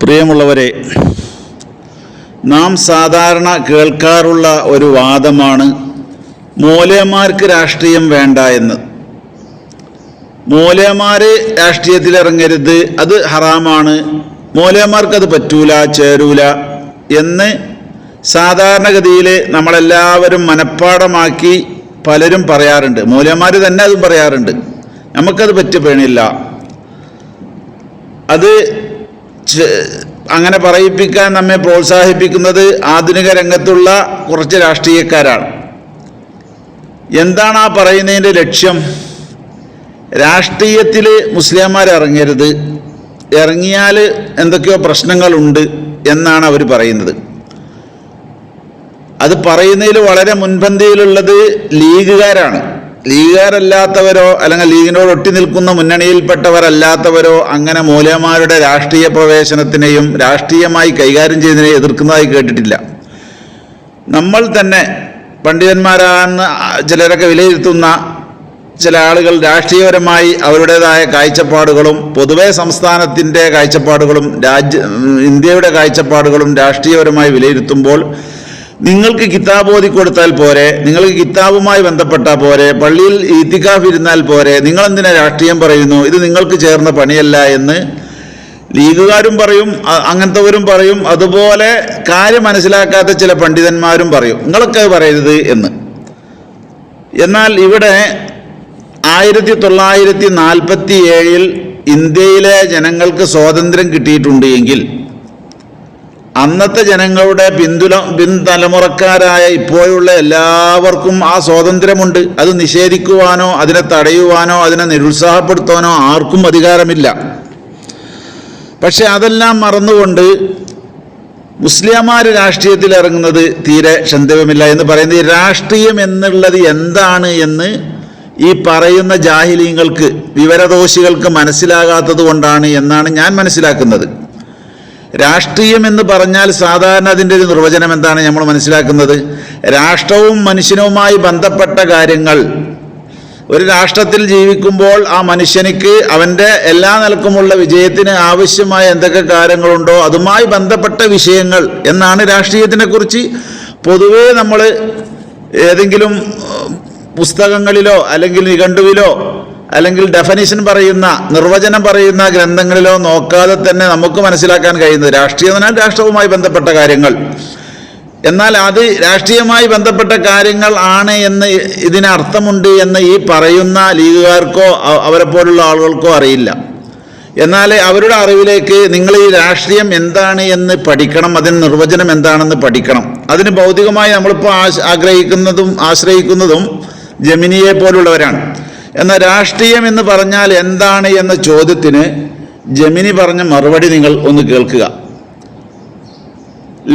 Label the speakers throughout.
Speaker 1: പ്രിയമുള്ളവരെ, നാം സാധാരണ കേൾക്കാറുള്ള ഒരു വാദമാണ് മൂലയന്മാർക്ക് രാഷ്ട്രീയം വേണ്ട എന്ന്. മൂലയന്മാർ രാഷ്ട്രീയത്തിലിറങ്ങരുത്, അത് ഹറാമാണ്, മൂലയന്മാർക്കത് പറ്റൂല, ചേരൂല എന്ന് സാധാരണഗതിയിൽ നമ്മളെല്ലാവരും മനഃപ്പാടമാക്കി പലരും പറയാറുണ്ട്. മൂലയന്മാർ തന്നെ അതും പറയാറുണ്ട്. നമുക്കത് പറ്റപ്പെടില്ല. അത് അങ്ങനെ പറയിപ്പിക്കാൻ നമ്മെ പ്രോത്സാഹിപ്പിക്കുന്നത് ആധുനിക രംഗത്തുള്ള കുറച്ച് രാഷ്ട്രീയക്കാരാണ്. എന്താണ് ആ പറയുന്നതിൻ്റെ ലക്ഷ്യം? രാഷ്ട്രീയത്തിൽ മുസ്ലിംമാർ ഇറങ്ങരുത്, ഇറങ്ങിയാൽ എന്തൊക്കെയോ പ്രശ്നങ്ങളുണ്ട് എന്നാണ് അവർ പറയുന്നത്. അത് പറയുന്നതിൽ വളരെ മുൻപന്തിയിലുള്ളത് ലീഗുകാരാണ്. ലീഗുകാരല്ലാത്തവരോ അല്ലെങ്കിൽ ലീഗിനോട് ഒട്ടി നിൽക്കുന്ന മുന്നണിയിൽപ്പെട്ടവരല്ലാത്തവരോ അങ്ങനെ മൂലയന്മാരുടെ രാഷ്ട്രീയ പ്രവേശനത്തിനെയും രാഷ്ട്രീയമായി കൈകാര്യം ചെയ്യുന്നതിനെയും എതിർക്കുന്നതായി കേട്ടിട്ടില്ല. നമ്മൾ തന്നെ പണ്ഡിതന്മാരാണെന്ന് ചിലരൊക്കെ വിലയിരുത്തുന്ന ചില ആളുകൾ രാഷ്ട്രീയപരമായി അവരുടേതായ കാഴ്ചപ്പാടുകളും പൊതുവെ സംസ്ഥാനത്തിൻ്റെ കാഴ്ചപ്പാടുകളും ഇന്ത്യയുടെ കാഴ്ചപ്പാടുകളും രാഷ്ട്രീയപരമായി വിലയിരുത്തുമ്പോൾ നിങ്ങൾക്ക് കിതാബ് ഓതി കൊടുത്താൽ പോരെ, നിങ്ങൾക്ക് കിതാബുമായി ബന്ധപ്പെട്ടാൽ പോരെ, പള്ളിയിൽ ഇത്തിക്കാഫ് ഇരുന്നാൽ പോരെ, നിങ്ങളെന്തിനാ രാഷ്ട്രീയം പറയുന്നു, ഇത് നിങ്ങൾക്ക് ചേർന്ന പണിയല്ല എന്ന് ലീഗുകാരും പറയും, അങ്ങനത്തെവരും പറയും. അതുപോലെ കാര്യം മനസ്സിലാക്കാത്ത ചില പണ്ഡിതന്മാരും പറയും നിങ്ങളൊക്കെ പറയരുത് എന്ന്. എന്നാൽ ഇവിടെ 1947 ഇന്ത്യയിലെ ജനങ്ങൾക്ക് സ്വാതന്ത്ര്യം കിട്ടിയിട്ടുണ്ട് എങ്കിൽ അന്നത്തെ ജനങ്ങളുടെ പിൻതലമുറക്കാരായ ഇപ്പോഴുള്ള എല്ലാവർക്കും ആ സ്വാതന്ത്ര്യമുണ്ട്. അത് നിഷേധിക്കുവാനോ അതിനെ തടയുവാനോ അതിനെ നിരുത്സാഹപ്പെടുത്താനോ ആർക്കും അധികാരമില്ല. പക്ഷെ അതെല്ലാം മറന്നുകൊണ്ട് മുസ്ലിംമാർ രാഷ്ട്രീയത്തിൽ ഇറങ്ങുന്നത് തീരെ ക്ഷന്തവ്യമില്ല എന്ന് പറയുന്നത് രാഷ്ട്രീയം എന്നുള്ളത് എന്താണ് എന്ന് ഈ പറയുന്ന ജാഹിലീങ്ങൾക്ക്, വിവരദോഷികൾക്ക് മനസ്സിലാകാത്തത് കൊണ്ടാണ് എന്നാണ് ഞാൻ മനസ്സിലാക്കുന്നത്. രാഷ്ട്രീയം എന്ന് പറഞ്ഞാൽ സാധാരണ അതിൻ്റെ ഒരു നിർവചനം എന്താണ് നമ്മൾ മനസ്സിലാക്കുന്നത്? രാഷ്ട്രവും മനുഷ്യനുമായി ബന്ധപ്പെട്ട കാര്യങ്ങൾ. ഒരു രാഷ്ട്രത്തിൽ ജീവിക്കുമ്പോൾ ആ മനുഷ്യനിക്ക് അവൻ്റെ എല്ലാ നിലക്കുമുള്ള വിജയത്തിന് ആവശ്യമായ എന്തൊക്കെ കാര്യങ്ങളുണ്ടോ അതുമായി ബന്ധപ്പെട്ട വിഷയങ്ങൾ എന്നാണ് രാഷ്ട്രീയത്തിനെ കുറിച്ച് പൊതുവേ നമ്മൾ ഏതെങ്കിലും പുസ്തകങ്ങളിലോ അല്ലെങ്കിൽ നിഘണ്ടുവിലോ അല്ലെങ്കിൽ ഡെഫനിഷൻ പറയുന്ന, നിർവചനം പറയുന്ന ഗ്രന്ഥങ്ങളിലോ നോക്കാതെ തന്നെ നമുക്ക് മനസ്സിലാക്കാൻ കഴിയുന്നത് രാഷ്ട്രീയം എന്നാൽ രാഷ്ട്രവുമായി ബന്ധപ്പെട്ട കാര്യങ്ങൾ. എന്നാൽ അത് രാഷ്ട്രീയമായി ബന്ധപ്പെട്ട കാര്യങ്ങൾ ആണ് എന്ന് ഇതിന് അർത്ഥമുണ്ട് എന്ന് ഈ പറയുന്ന ലീഗുകാർക്കോ അവരെ പോലുള്ള ആളുകൾക്കോ അറിയില്ല. എന്നാൽ അവരുടെ അറിവിലേക്ക് നിങ്ങൾ ഈ രാഷ്ട്രീയം എന്താണ് എന്ന് പഠിക്കണം, അതിന് നിർവചനം എന്താണെന്ന് പഠിക്കണം. അതിന് ഭൗതികമായി നമ്മളിപ്പോൾ ആശ്രയിക്കുന്നതും ജെമിനിയെ പോലുള്ളവരാണ്. എന്നാൽ രാഷ്ട്രീയം എന്ന് പറഞ്ഞാൽ എന്താണ് എന്ന ചോദ്യത്തിന് ജെമിനി പറഞ്ഞ മറുപടി നിങ്ങൾ ഒന്ന് കേൾക്കുക.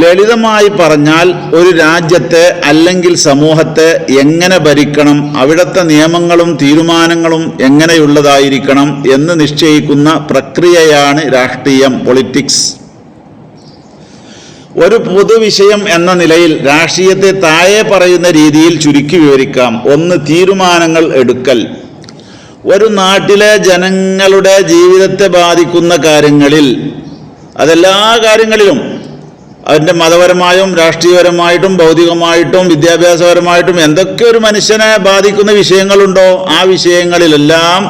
Speaker 1: ലളിതമായി പറഞ്ഞാൽ ഒരു രാജ്യത്തെ അല്ലെങ്കിൽ സമൂഹത്തെ എങ്ങനെ ഭരിക്കണം, അവിടുത്തെ നിയമങ്ങളും തീരുമാനങ്ങളും എങ്ങനെയുള്ളതായിരിക്കണം എന്ന് നിശ്ചയിക്കുന്ന പ്രക്രിയയാണ് രാഷ്ട്രീയം, പൊളിറ്റിക്സ്. ഒരു പൊതുവിഷയം എന്ന നിലയിൽ രാഷ്ട്രീയത്തെ താഴെ പറയുന്ന രീതിയിൽ ചുരുക്കി വിവരിക്കാം. 1. തീരുമാനങ്ങൾ എടുക്കൽ. ഒരു നാട്ടിലെ ജനങ്ങളുടെ ജീവിതത്തെ ബാധിക്കുന്ന കാര്യങ്ങളിൽ, അതെല്ലാ കാര്യങ്ങളിലും, അതിൻ്റെ മതപരമായും രാഷ്ട്രീയപരമായിട്ടും ഭൗതികമായിട്ടും വിദ്യാഭ്യാസപരമായിട്ടും എന്തൊക്കെ ഒരു മനുഷ്യനെ ബാധിക്കുന്ന വിഷയങ്ങളുണ്ടോ ആ വിഷയങ്ങളിലെല്ലാം,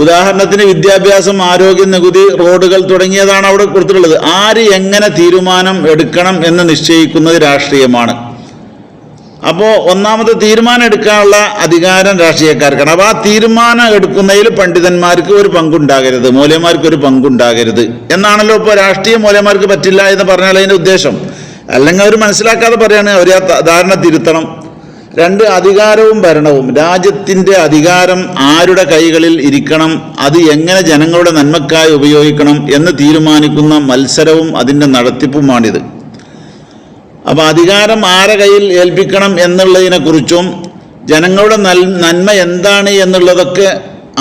Speaker 1: ഉദാഹരണത്തിന് വിദ്യാഭ്യാസം, ആരോഗ്യം, നികുതി, റോഡുകൾ തുടങ്ങിയതാണ് അവിടെ കൊടുത്തിട്ടുള്ളത്. ആര് എങ്ങനെ തീരുമാനം എടുക്കണം എന്ന് നിശ്ചയിക്കുന്നത് രാഷ്ട്രീയമാണ്. അപ്പോൾ ഒന്നാമത് തീരുമാനം എടുക്കാനുള്ള അധികാരം രാഷ്ട്രീയക്കാർക്കാണ്. അപ്പോൾ ആ തീരുമാനം എടുക്കുന്നതിൽ പണ്ഡിതന്മാർക്ക് ഒരു പങ്കുണ്ടാകരുത്, മൂലയന്മാർക്ക് ഒരു പങ്കുണ്ടാകരുത് എന്നാണല്ലോ ഇപ്പോൾ രാഷ്ട്രീയ മൂലയന്മാർക്ക് പറ്റില്ല എന്ന് പറഞ്ഞാൽ അതിൻ്റെ ഉദ്ദേശം. അല്ലെങ്കിൽ അവർ മനസ്സിലാക്കാതെ പറയാണ്, അവർ ആ ധാരണ തിരുത്തണം. 2. അധികാരവും ഭരണവും. രാജ്യത്തിൻ്റെ അധികാരം ആരുടെ കൈകളിൽ ഇരിക്കണം, അത് എങ്ങനെ ജനങ്ങളുടെ നന്മക്കായി ഉപയോഗിക്കണം എന്ന് തീരുമാനിക്കുന്ന മത്സരവും അതിൻ്റെ നടത്തിപ്പുമാണിത്. അപ്പോൾ അധികാരം ആരെ കയ്യിൽ ഏൽപ്പിക്കണം എന്നുള്ളതിനെക്കുറിച്ചും ജനങ്ങളുടെ നന്മ എന്താണ് എന്നുള്ളതൊക്കെ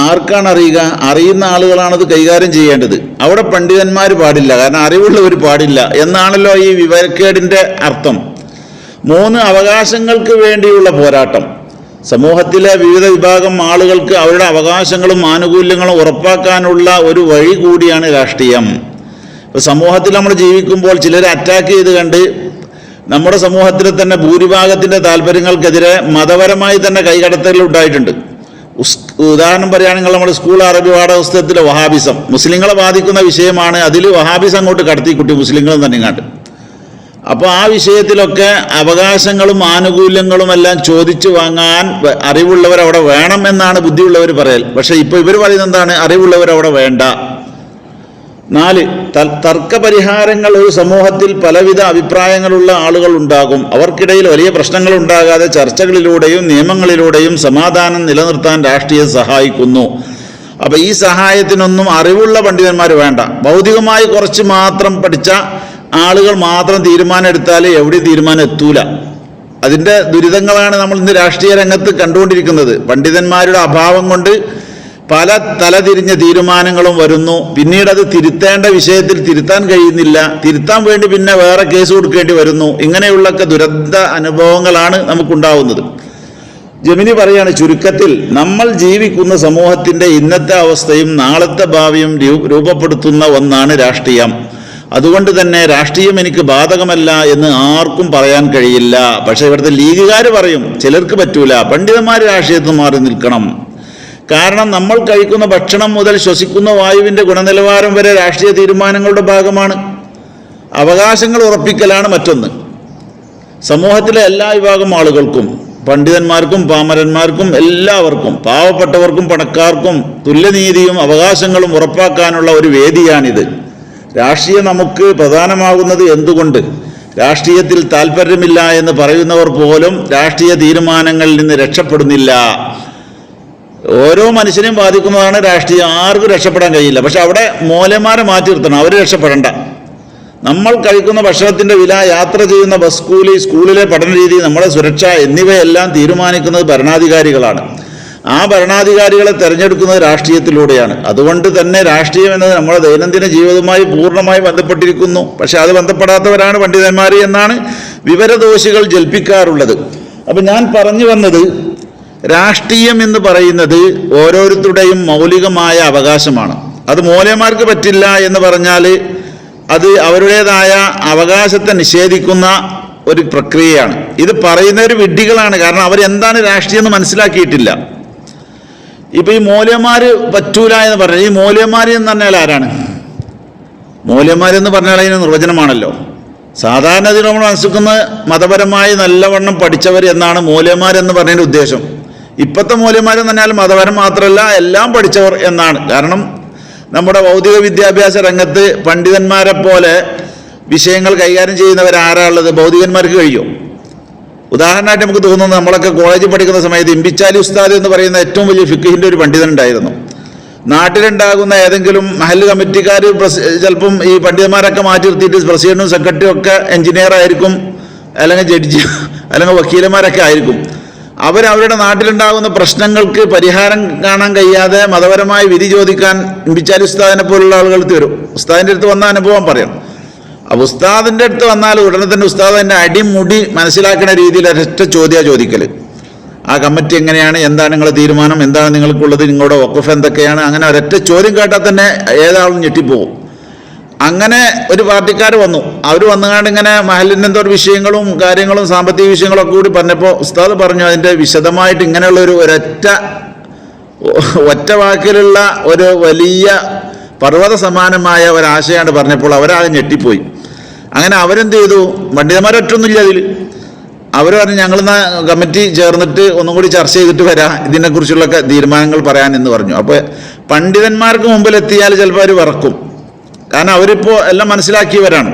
Speaker 1: ആർക്കാണ് അറിയുക? അറിയുന്ന ആളുകളാണത് കൈകാര്യം ചെയ്യേണ്ടത്. അവിടെ പണ്ഡിതന്മാർ പാടില്ല, കാരണം അറിവുള്ളവർ പാടില്ല എന്നാണല്ലോ ഈ വിവരക്കേടിൻ്റെ അർത്ഥം. 3. അവകാശങ്ങൾക്ക് വേണ്ടിയുള്ള പോരാട്ടം. സമൂഹത്തിലെ വിവിധ വിഭാഗം ആളുകൾക്ക് അവരുടെ അവകാശങ്ങളും ആനുകൂല്യങ്ങളും ഉറപ്പാക്കാനുള്ള ഒരു വഴി കൂടിയാണ് രാഷ്ട്രീയം. സമൂഹത്തിൽ നമ്മൾ ജീവിക്കുമ്പോൾ ചിലർ അറ്റാക്ക് ചെയ്ത് കണ്ട് നമ്മുടെ സമൂഹത്തിൽ തന്നെ ഭൂരിഭാഗത്തിൻ്റെ താല്പര്യങ്ങൾക്കെതിരെ മതപരമായി തന്നെ കൈകടത്തലുകൾ ഉണ്ടായിട്ടുണ്ട്. ഉദാഹരണം പറയുകയാണെങ്കിൽ നമ്മുടെ സ്കൂൾ അറബി പാഠപുസ്തകത്തിലെ വഹാബിസം മുസ്ലിങ്ങളെ ബാധിക്കുന്ന വിഷയമാണ്. അതിൽ വഹാബിസം അങ്ങോട്ട് കടത്തിക്കുട്ടി മുസ്ലിങ്ങളും തന്നെ ഇങ്ങോട്ട്. അപ്പോൾ ആ വിഷയത്തിലൊക്കെ അവകാശങ്ങളും ആനുകൂല്യങ്ങളും എല്ലാം ചോദിച്ചു വാങ്ങാൻ അറിവുള്ളവർ അവിടെ വേണം എന്നാണ് ബുദ്ധിയുള്ളവർ പറയൽ. പക്ഷേ ഇപ്പോൾ ഇവർ പറയുന്നത് എന്താണ്? അറിവുള്ളവർ അവിടെ വേണ്ട. 4, തർക്കപരിഹാരങ്ങൾ. ഒരു സമൂഹത്തിൽ പലവിധ അഭിപ്രായങ്ങളുള്ള ആളുകൾ ഉണ്ടാകും. അവർക്കിടയിൽ വലിയ പ്രശ്നങ്ങൾ ഉണ്ടാകാതെ ചർച്ചകളിലൂടെയും നിയമങ്ങളിലൂടെയും സമാധാനം നിലനിർത്താൻ രാഷ്ട്രീയം സഹായിക്കുന്നു. അപ്പം ഈ സഹായത്തിനൊന്നും അറിവുള്ള പണ്ഡിതന്മാർ വേണ്ട. ഭൗതികമായി കുറച്ച് മാത്രം പഠിച്ച ആളുകൾ മാത്രം തീരുമാനം എടുത്താൽ എവിടെ തീരുമാനം എത്തൂല. അതിൻ്റെ ദുരിതങ്ങളാണ് നമ്മൾ ഇന്ന് രാഷ്ട്രീയ രംഗത്ത് കണ്ടുകൊണ്ടിരിക്കുന്നത്. പണ്ഡിതന്മാരുടെ അഭാവം കൊണ്ട് പല തലതിരിഞ്ഞ തീരുമാനങ്ങളും വരുന്നു. പിന്നീട് അത് തിരുത്തേണ്ട വിഷയത്തിൽ തിരുത്താൻ കഴിയുന്നില്ല. തിരുത്താൻ വേണ്ടി പിന്നെ വേറെ കേസ് കൊടുക്കേണ്ടി വരുന്നു. ഇങ്ങനെയുള്ളൊക്കെ ദുരന്ത അനുഭവങ്ങളാണ് നമുക്കുണ്ടാവുന്നത്. ജമിനി പറയാണ്, ചുരുക്കത്തിൽ നമ്മൾ ജീവിക്കുന്ന സമൂഹത്തിൻ്റെ ഇന്നത്തെ അവസ്ഥയും നാളത്തെ ഭാവിയും രൂപപ്പെടുത്തുന്ന ഒന്നാണ് രാഷ്ട്രീയം. അതുകൊണ്ട് തന്നെ രാഷ്ട്രീയം എനിക്ക് ബാധകമല്ല എന്ന് ആർക്കും പറയാൻ കഴിയില്ല. പക്ഷേ ഇവിടുത്തെ ലീഗുകാർ പറയും ചിലർക്ക് പറ്റൂല, പണ്ഡിതന്മാർ രാഷ്ട്രീയത്തിൽ മാറി നിൽക്കണം. കാരണം നമ്മൾ കഴിക്കുന്ന ഭക്ഷണം മുതൽ ശ്വസിക്കുന്ന വായുവിൻ്റെ ഗുണനിലവാരം വരെ രാഷ്ട്രീയ തീരുമാനങ്ങളുടെ ഭാഗമാണ്. അവകാശങ്ങൾ ഉറപ്പിക്കലാണ് മറ്റൊന്ന്. സമൂഹത്തിലെ എല്ലാ വിഭാഗം ആളുകൾക്കും, പണ്ഡിതന്മാർക്കും പാമരന്മാർക്കും എല്ലാവർക്കും, പാവപ്പെട്ടവർക്കും പണക്കാർക്കും തുല്യനീതിയും അവകാശങ്ങളും ഉറപ്പാക്കാനുള്ള ഒരു വേദിയാണിത്. രാഷ്ട്രീയം നമുക്ക് പ്രധാനമാകുന്നത് എന്തുകൊണ്ട്? രാഷ്ട്രീയത്തിൽ താല്പര്യമില്ല എന്ന് പറയുന്നവർ പോലും രാഷ്ട്രീയ തീരുമാനങ്ങളിൽ നിന്ന് രക്ഷപ്പെടുന്നില്ല. ഓരോ മനുഷ്യനെയും ബാധിക്കുന്നതാണ് രാഷ്ട്രീയം. ആർക്കും രക്ഷപ്പെടാൻ കഴിയില്ല. പക്ഷെ അവിടെ മൂലന്മാരെ മാറ്റി നിർത്തണം, അവർ രക്ഷപ്പെടണ്ട. നമ്മൾ കഴിക്കുന്ന ഭക്ഷണത്തിൻ്റെ വില, യാത്ര ചെയ്യുന്ന ബസ് കൂലി, സ്കൂളിലെ പഠനരീതി, നമ്മുടെ സുരക്ഷ എന്നിവയെല്ലാം തീരുമാനിക്കുന്നത് ഭരണാധികാരികളാണ്. ആ ഭരണാധികാരികളെ തിരഞ്ഞെടുക്കുന്നത് രാഷ്ട്രീയത്തിലൂടെയാണ്. അതുകൊണ്ട് തന്നെ രാഷ്ട്രീയം എന്നത് നമ്മുടെ ദൈനംദിന ജീവിതവുമായി പൂർണ്ണമായി ബന്ധപ്പെട്ടിരിക്കുന്നു. പക്ഷെ അത് ബന്ധപ്പെടാത്തവരാണ് പണ്ഡിതന്മാർ എന്നാണ് വിവരദോഷികൾ ജൽപ്പിക്കാറുള്ളത്. അപ്പം ഞാൻ പറഞ്ഞു വന്നത്, രാഷ്ട്രീയം എന്ന് പറയുന്നത് ഓരോരുത്തരുടെയും മൗലികമായ അവകാശമാണ്. അത് മൂലന്മാർക്ക് പറ്റില്ല എന്ന് പറഞ്ഞാൽ അത് അവരുടേതായ അവകാശത്തെ നിഷേധിക്കുന്ന ഒരു പ്രക്രിയയാണ്. ഇത് പറയുന്നവർ വിഡ്ഢികളാണ്. കാരണം അവരെന്താണ് രാഷ്ട്രീയം എന്ന് മനസ്സിലാക്കിയിട്ടില്ല. ഇപ്പം ഈ മൂലന്മാർ പറ്റൂല എന്ന് പറഞ്ഞാൽ, ഈ മൂലന്മാർ എന്ന് പറഞ്ഞാൽ ആരാണ്? മൂലന്മാരെന്ന് പറഞ്ഞാൽ അതിന് നിർവചനമാണല്ലോ. സാധാരണ ഇതിൽ നമ്മൾ മനസ്സിലാക്കുന്നത് മതപരമായി നല്ലവണ്ണം പഠിച്ചവർ എന്നാണ് മൂലന്മാരെന്ന് പറഞ്ഞതിൻ്റെ ഉദ്ദേശം. ഇപ്പോഴത്തെ മൂലന്മാരെന്ന് പറഞ്ഞാൽ മതപരം മാത്രമല്ല എല്ലാം പഠിച്ചവർ എന്നാണ്. കാരണം നമ്മുടെ ഭൗതിക വിദ്യാഭ്യാസ രംഗത്ത് പണ്ഡിതന്മാരെ പോലെ വിഷയങ്ങൾ കൈകാര്യം ചെയ്യുന്നവരാരാളുള്ളത്? ഭൗതികന്മാർക്ക് കഴിയും. ഉദാഹരണമായിട്ട് നമുക്ക് തോന്നുന്നത്, നമ്മളൊക്കെ കോളേജിൽ പഠിക്കുന്ന സമയത്ത് ഇമ്പിച്ചാലി ഉസ്താദ് എന്ന് പറയുന്ന ഏറ്റവും വലിയ ഫിഖിൻ്റെ ഒരു പണ്ഡിതൻ ഉണ്ടായിരുന്നു. നാട്ടിലുണ്ടാകുന്ന ഏതെങ്കിലും മഹല്ല് കമ്മിറ്റിക്കാർ ചിലപ്പം ഈ പണ്ഡിതന്മാരൊക്കെ മാറ്റി നിർത്തിയിട്ട് പ്രസിഡന്റും സെക്രട്ടറിയും ഒക്കെ എഞ്ചിനീയർ ആയിരിക്കും, അല്ലെങ്കിൽ ജഡ്ജി, അല്ലെങ്കിൽ വക്കീലന്മാരൊക്കെ ആയിരിക്കും. അവരവരുടെ നാട്ടിലുണ്ടാകുന്ന പ്രശ്നങ്ങൾക്ക് പരിഹാരം കാണാൻ കഴിയാതെ മതപരമായി വിധി ചോദിക്കാൻ ഇമ്പിച്ചാലി ഉസ്താദിനെ പോലുള്ള ആളുകൾ വരും. ഉസ്താദിൻ്റെ അടുത്ത് വന്ന അനുഭവം പറയാം. അപ്പോൾ ഉസ്താദിൻ്റെ അടുത്ത് വന്നാൽ ഉടനെ തന്നെ ഉസ്താദ് തന്നെ അടിമുടി മനസ്സിലാക്കുന്ന രീതിയിൽ ഒരൊറ്റ ചോദ്യമാണ് ചോദിക്കൽ. ആ കമ്മിറ്റി എങ്ങനെയാണ്, എന്താണ് നിങ്ങളുടെ തീരുമാനം, എന്താണ് നിങ്ങൾക്കുള്ളത്, നിങ്ങളുടെ വഖഫ് എന്തൊക്കെയാണ്, അങ്ങനെ ഒരൊറ്റ ചോദ്യം കേട്ടാൽ തന്നെ ഏതാളും ഞെട്ടിപ്പോകും. അങ്ങനെ ഒരു പാർട്ടിക്കാർ വന്നു. അവർ വന്നുകൊണ്ട് ഇങ്ങനെ മഹലിൻ്റെ എന്തോ വിഷയങ്ങളും കാര്യങ്ങളും സാമ്പത്തിക വിഷയങ്ങളൊക്കെ കൂടി പറഞ്ഞപ്പോൾ ഉസ്താദ് പറഞ്ഞു അതിൻ്റെ വിശദമായിട്ട് ഇങ്ങനെയുള്ളൊരു ഒറ്റ വാക്കിലുള്ള ഒരു വലിയ പർവ്വത സമാനമായ ഒരാശയമാണ് പറഞ്ഞപ്പോൾ അവരാകെ ഞെട്ടിപ്പോയി. അങ്ങനെ അവരെന്ത് ചെയ്തു? പണ്ഡിതന്മാരൊറ്റൊന്നുമില്ല അതിൽ. അവർ പറഞ്ഞു ഞങ്ങളിന്ന് കമ്മിറ്റി ചേർന്നിട്ട് ഒന്നും കൂടി ചർച്ച ചെയ്തിട്ട് വരാം, ഇതിനെക്കുറിച്ചുള്ള തീരുമാനങ്ങൾ പറയാൻ എന്ന് പറഞ്ഞു. അപ്പോൾ പണ്ഡിതന്മാർക്ക് മുമ്പിലെത്തിയാൽ ചിലപ്പോൾ അവർ വിറക്കും. കാരണം അവരിപ്പോൾ എല്ലാം മനസ്സിലാക്കിയവരാണ്.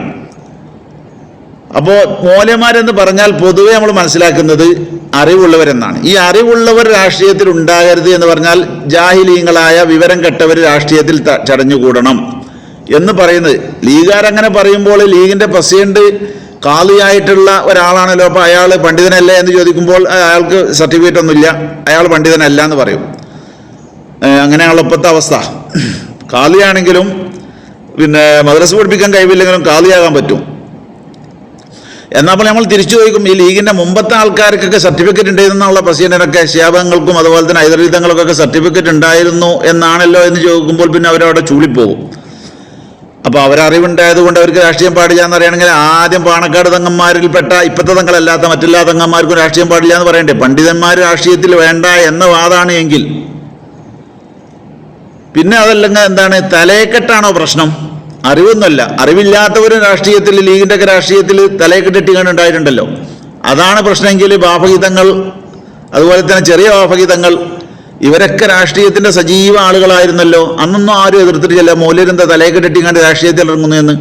Speaker 1: അപ്പോൾ മൂലന്മാരെന്ന് പറഞ്ഞാൽ പൊതുവെ നമ്മൾ മനസ്സിലാക്കുന്നത് അറിവുള്ളവരെന്നാണ്. ഈ അറിവുള്ളവർ രാഷ്ട്രീയത്തിൽ ഉണ്ടാകരുത് എന്ന് പറഞ്ഞാൽ ജാഹിലീങ്ങളായ വിവരം കെട്ടവർ രാഷ്ട്രീയത്തിൽ ചടഞ്ഞുകൂടണം എന്ന് പറയുന്നത്. ലീഗുകാരങ്ങനെ പറയുമ്പോൾ ലീഗിൻ്റെ പ്രസിഡന്റ് കാളിയായിട്ടുള്ള ഒരാളാണല്ലോ, അപ്പോൾ അയാൾ പണ്ഡിതനല്ലേ എന്ന് ചോദിക്കുമ്പോൾ അയാൾക്ക് സർട്ടിഫിക്കറ്റ് ഒന്നുമില്ല, അയാൾ പണ്ഡിതനല്ല എന്ന് പറയും. അങ്ങനെയാണല്ലോ ഇപ്പോഴത്തെ അവസ്ഥ. കാളിയാണെങ്കിലും പിന്നെ മദ്രസ പഠിപ്പിക്കാൻ കഴിവില്ലെങ്കിലും കാളിയാകാൻ പറ്റും. എന്നപ്പോൾ നമ്മൾ തിരിച്ചു ചോദിക്കും, ഈ ലീഗിൻ്റെ മുമ്പത്തെ ആൾക്കാർക്കൊക്കെ സർട്ടിഫിക്കറ്റ് ഉണ്ടായിരുന്നുള്ള പ്രസിഡന്റിനൊക്കെ ശിഹാബങ്ങൾക്കും അതുപോലെ തന്നെ ഹൈദരലിതങ്ങൾക്കൊക്കെ സർട്ടിഫിക്കറ്റ് ഉണ്ടായിരുന്നു എന്നാണല്ലോ എന്ന് ചോദിക്കുമ്പോൾ പിന്നെ അവരവിടെ ചൂളിപ്പോകും. അപ്പോൾ അവരറിവുണ്ടായത് കൊണ്ട് അവർക്ക് രാഷ്ട്രീയം പാടില്ല എന്ന് പറയുകയാണെങ്കിൽ ആദ്യം പാണക്കാട് തങ്ങന്മാരിൽപ്പെട്ട ഇപ്പോഴത്തെ തങ്ങളല്ലാത്ത മറ്റെല്ലാ തങ്ങന്മാർക്കും രാഷ്ട്രീയം പാടില്ല എന്ന് പറയണ്ടേ? പണ്ഡിതന്മാർ രാഷ്ട്രീയത്തിൽ വേണ്ട എന്ന വാദമാണ് എങ്കിൽ പിന്നെ അതല്ലെങ്കിൽ എന്താണ്, തലയെക്കെട്ടാണോ പ്രശ്നം? അറിവൊന്നുമല്ല. അറിവില്ലാത്തവരും രാഷ്ട്രീയത്തിൽ, ലീഗിൻ്റെ ഒക്കെ രാഷ്ട്രീയത്തിൽ തലയെക്കെട്ടിട്ടുണ്ടായിട്ടുണ്ടല്ലോ. അതാണ് പ്രശ്നമെങ്കിൽ ബാഫഗീതങ്ങൾ, അതുപോലെ തന്നെ ചെറിയ ബാഫഗീതങ്ങൾ, ഇവരൊക്കെ രാഷ്ട്രീയത്തിൻ്റെ സജീവ ആളുകളായിരുന്നല്ലോ. അന്നൊന്നും ആരും എതിർത്തിട്ടില്ല മൗലവിന്റെ തലയെക്കെട്ടിങ്ങാണ്ട് രാഷ്ട്രീയത്തിൽ ഇറങ്ങുന്നതെന്ന്.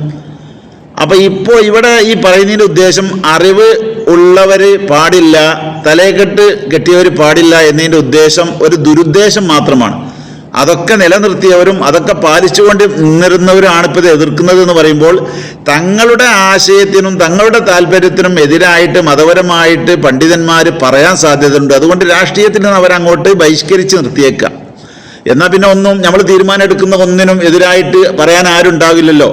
Speaker 1: അപ്പം ഇപ്പോൾ ഇവിടെ ഈ പറയുന്നതിൻ്റെ ഉദ്ദേശം അറിവ് ഉള്ളവർ പാടില്ല, തലയെക്കെട്ട് കെട്ടിയവർ പാടില്ല എന്നതിൻ്റെ ഉദ്ദേശം ഒരു ദുരുദ്ദേശം മാത്രമാണ്. അതൊക്കെ നിലനിർത്തിയവരും അതൊക്കെ പാലിച്ചുകൊണ്ട് നിന്നിരുന്നവരാണ് ഇപ്പോൾ ഇത് എതിർക്കുന്നത് എന്ന് പറയുമ്പോൾ തങ്ങളുടെ ആശയത്തിനും തങ്ങളുടെ താല്പര്യത്തിനും എതിരായിട്ട് മതപരമായിട്ട് പണ്ഡിതന്മാർ പറയാൻ സാധ്യതയുണ്ട്. അതുകൊണ്ട് രാഷ്ട്രീയത്തിൽ നിന്ന് അവരങ്ങോട്ട് ബഹിഷ്കരിച്ച് നിർത്തിയേക്കുക. എന്നാൽ പിന്നെ ഒന്നും നമ്മൾ തീരുമാനം എടുക്കുന്ന ഒന്നിനും എതിരായിട്ട് പറയാൻ ആരും ഉണ്ടാവില്ലല്ലോ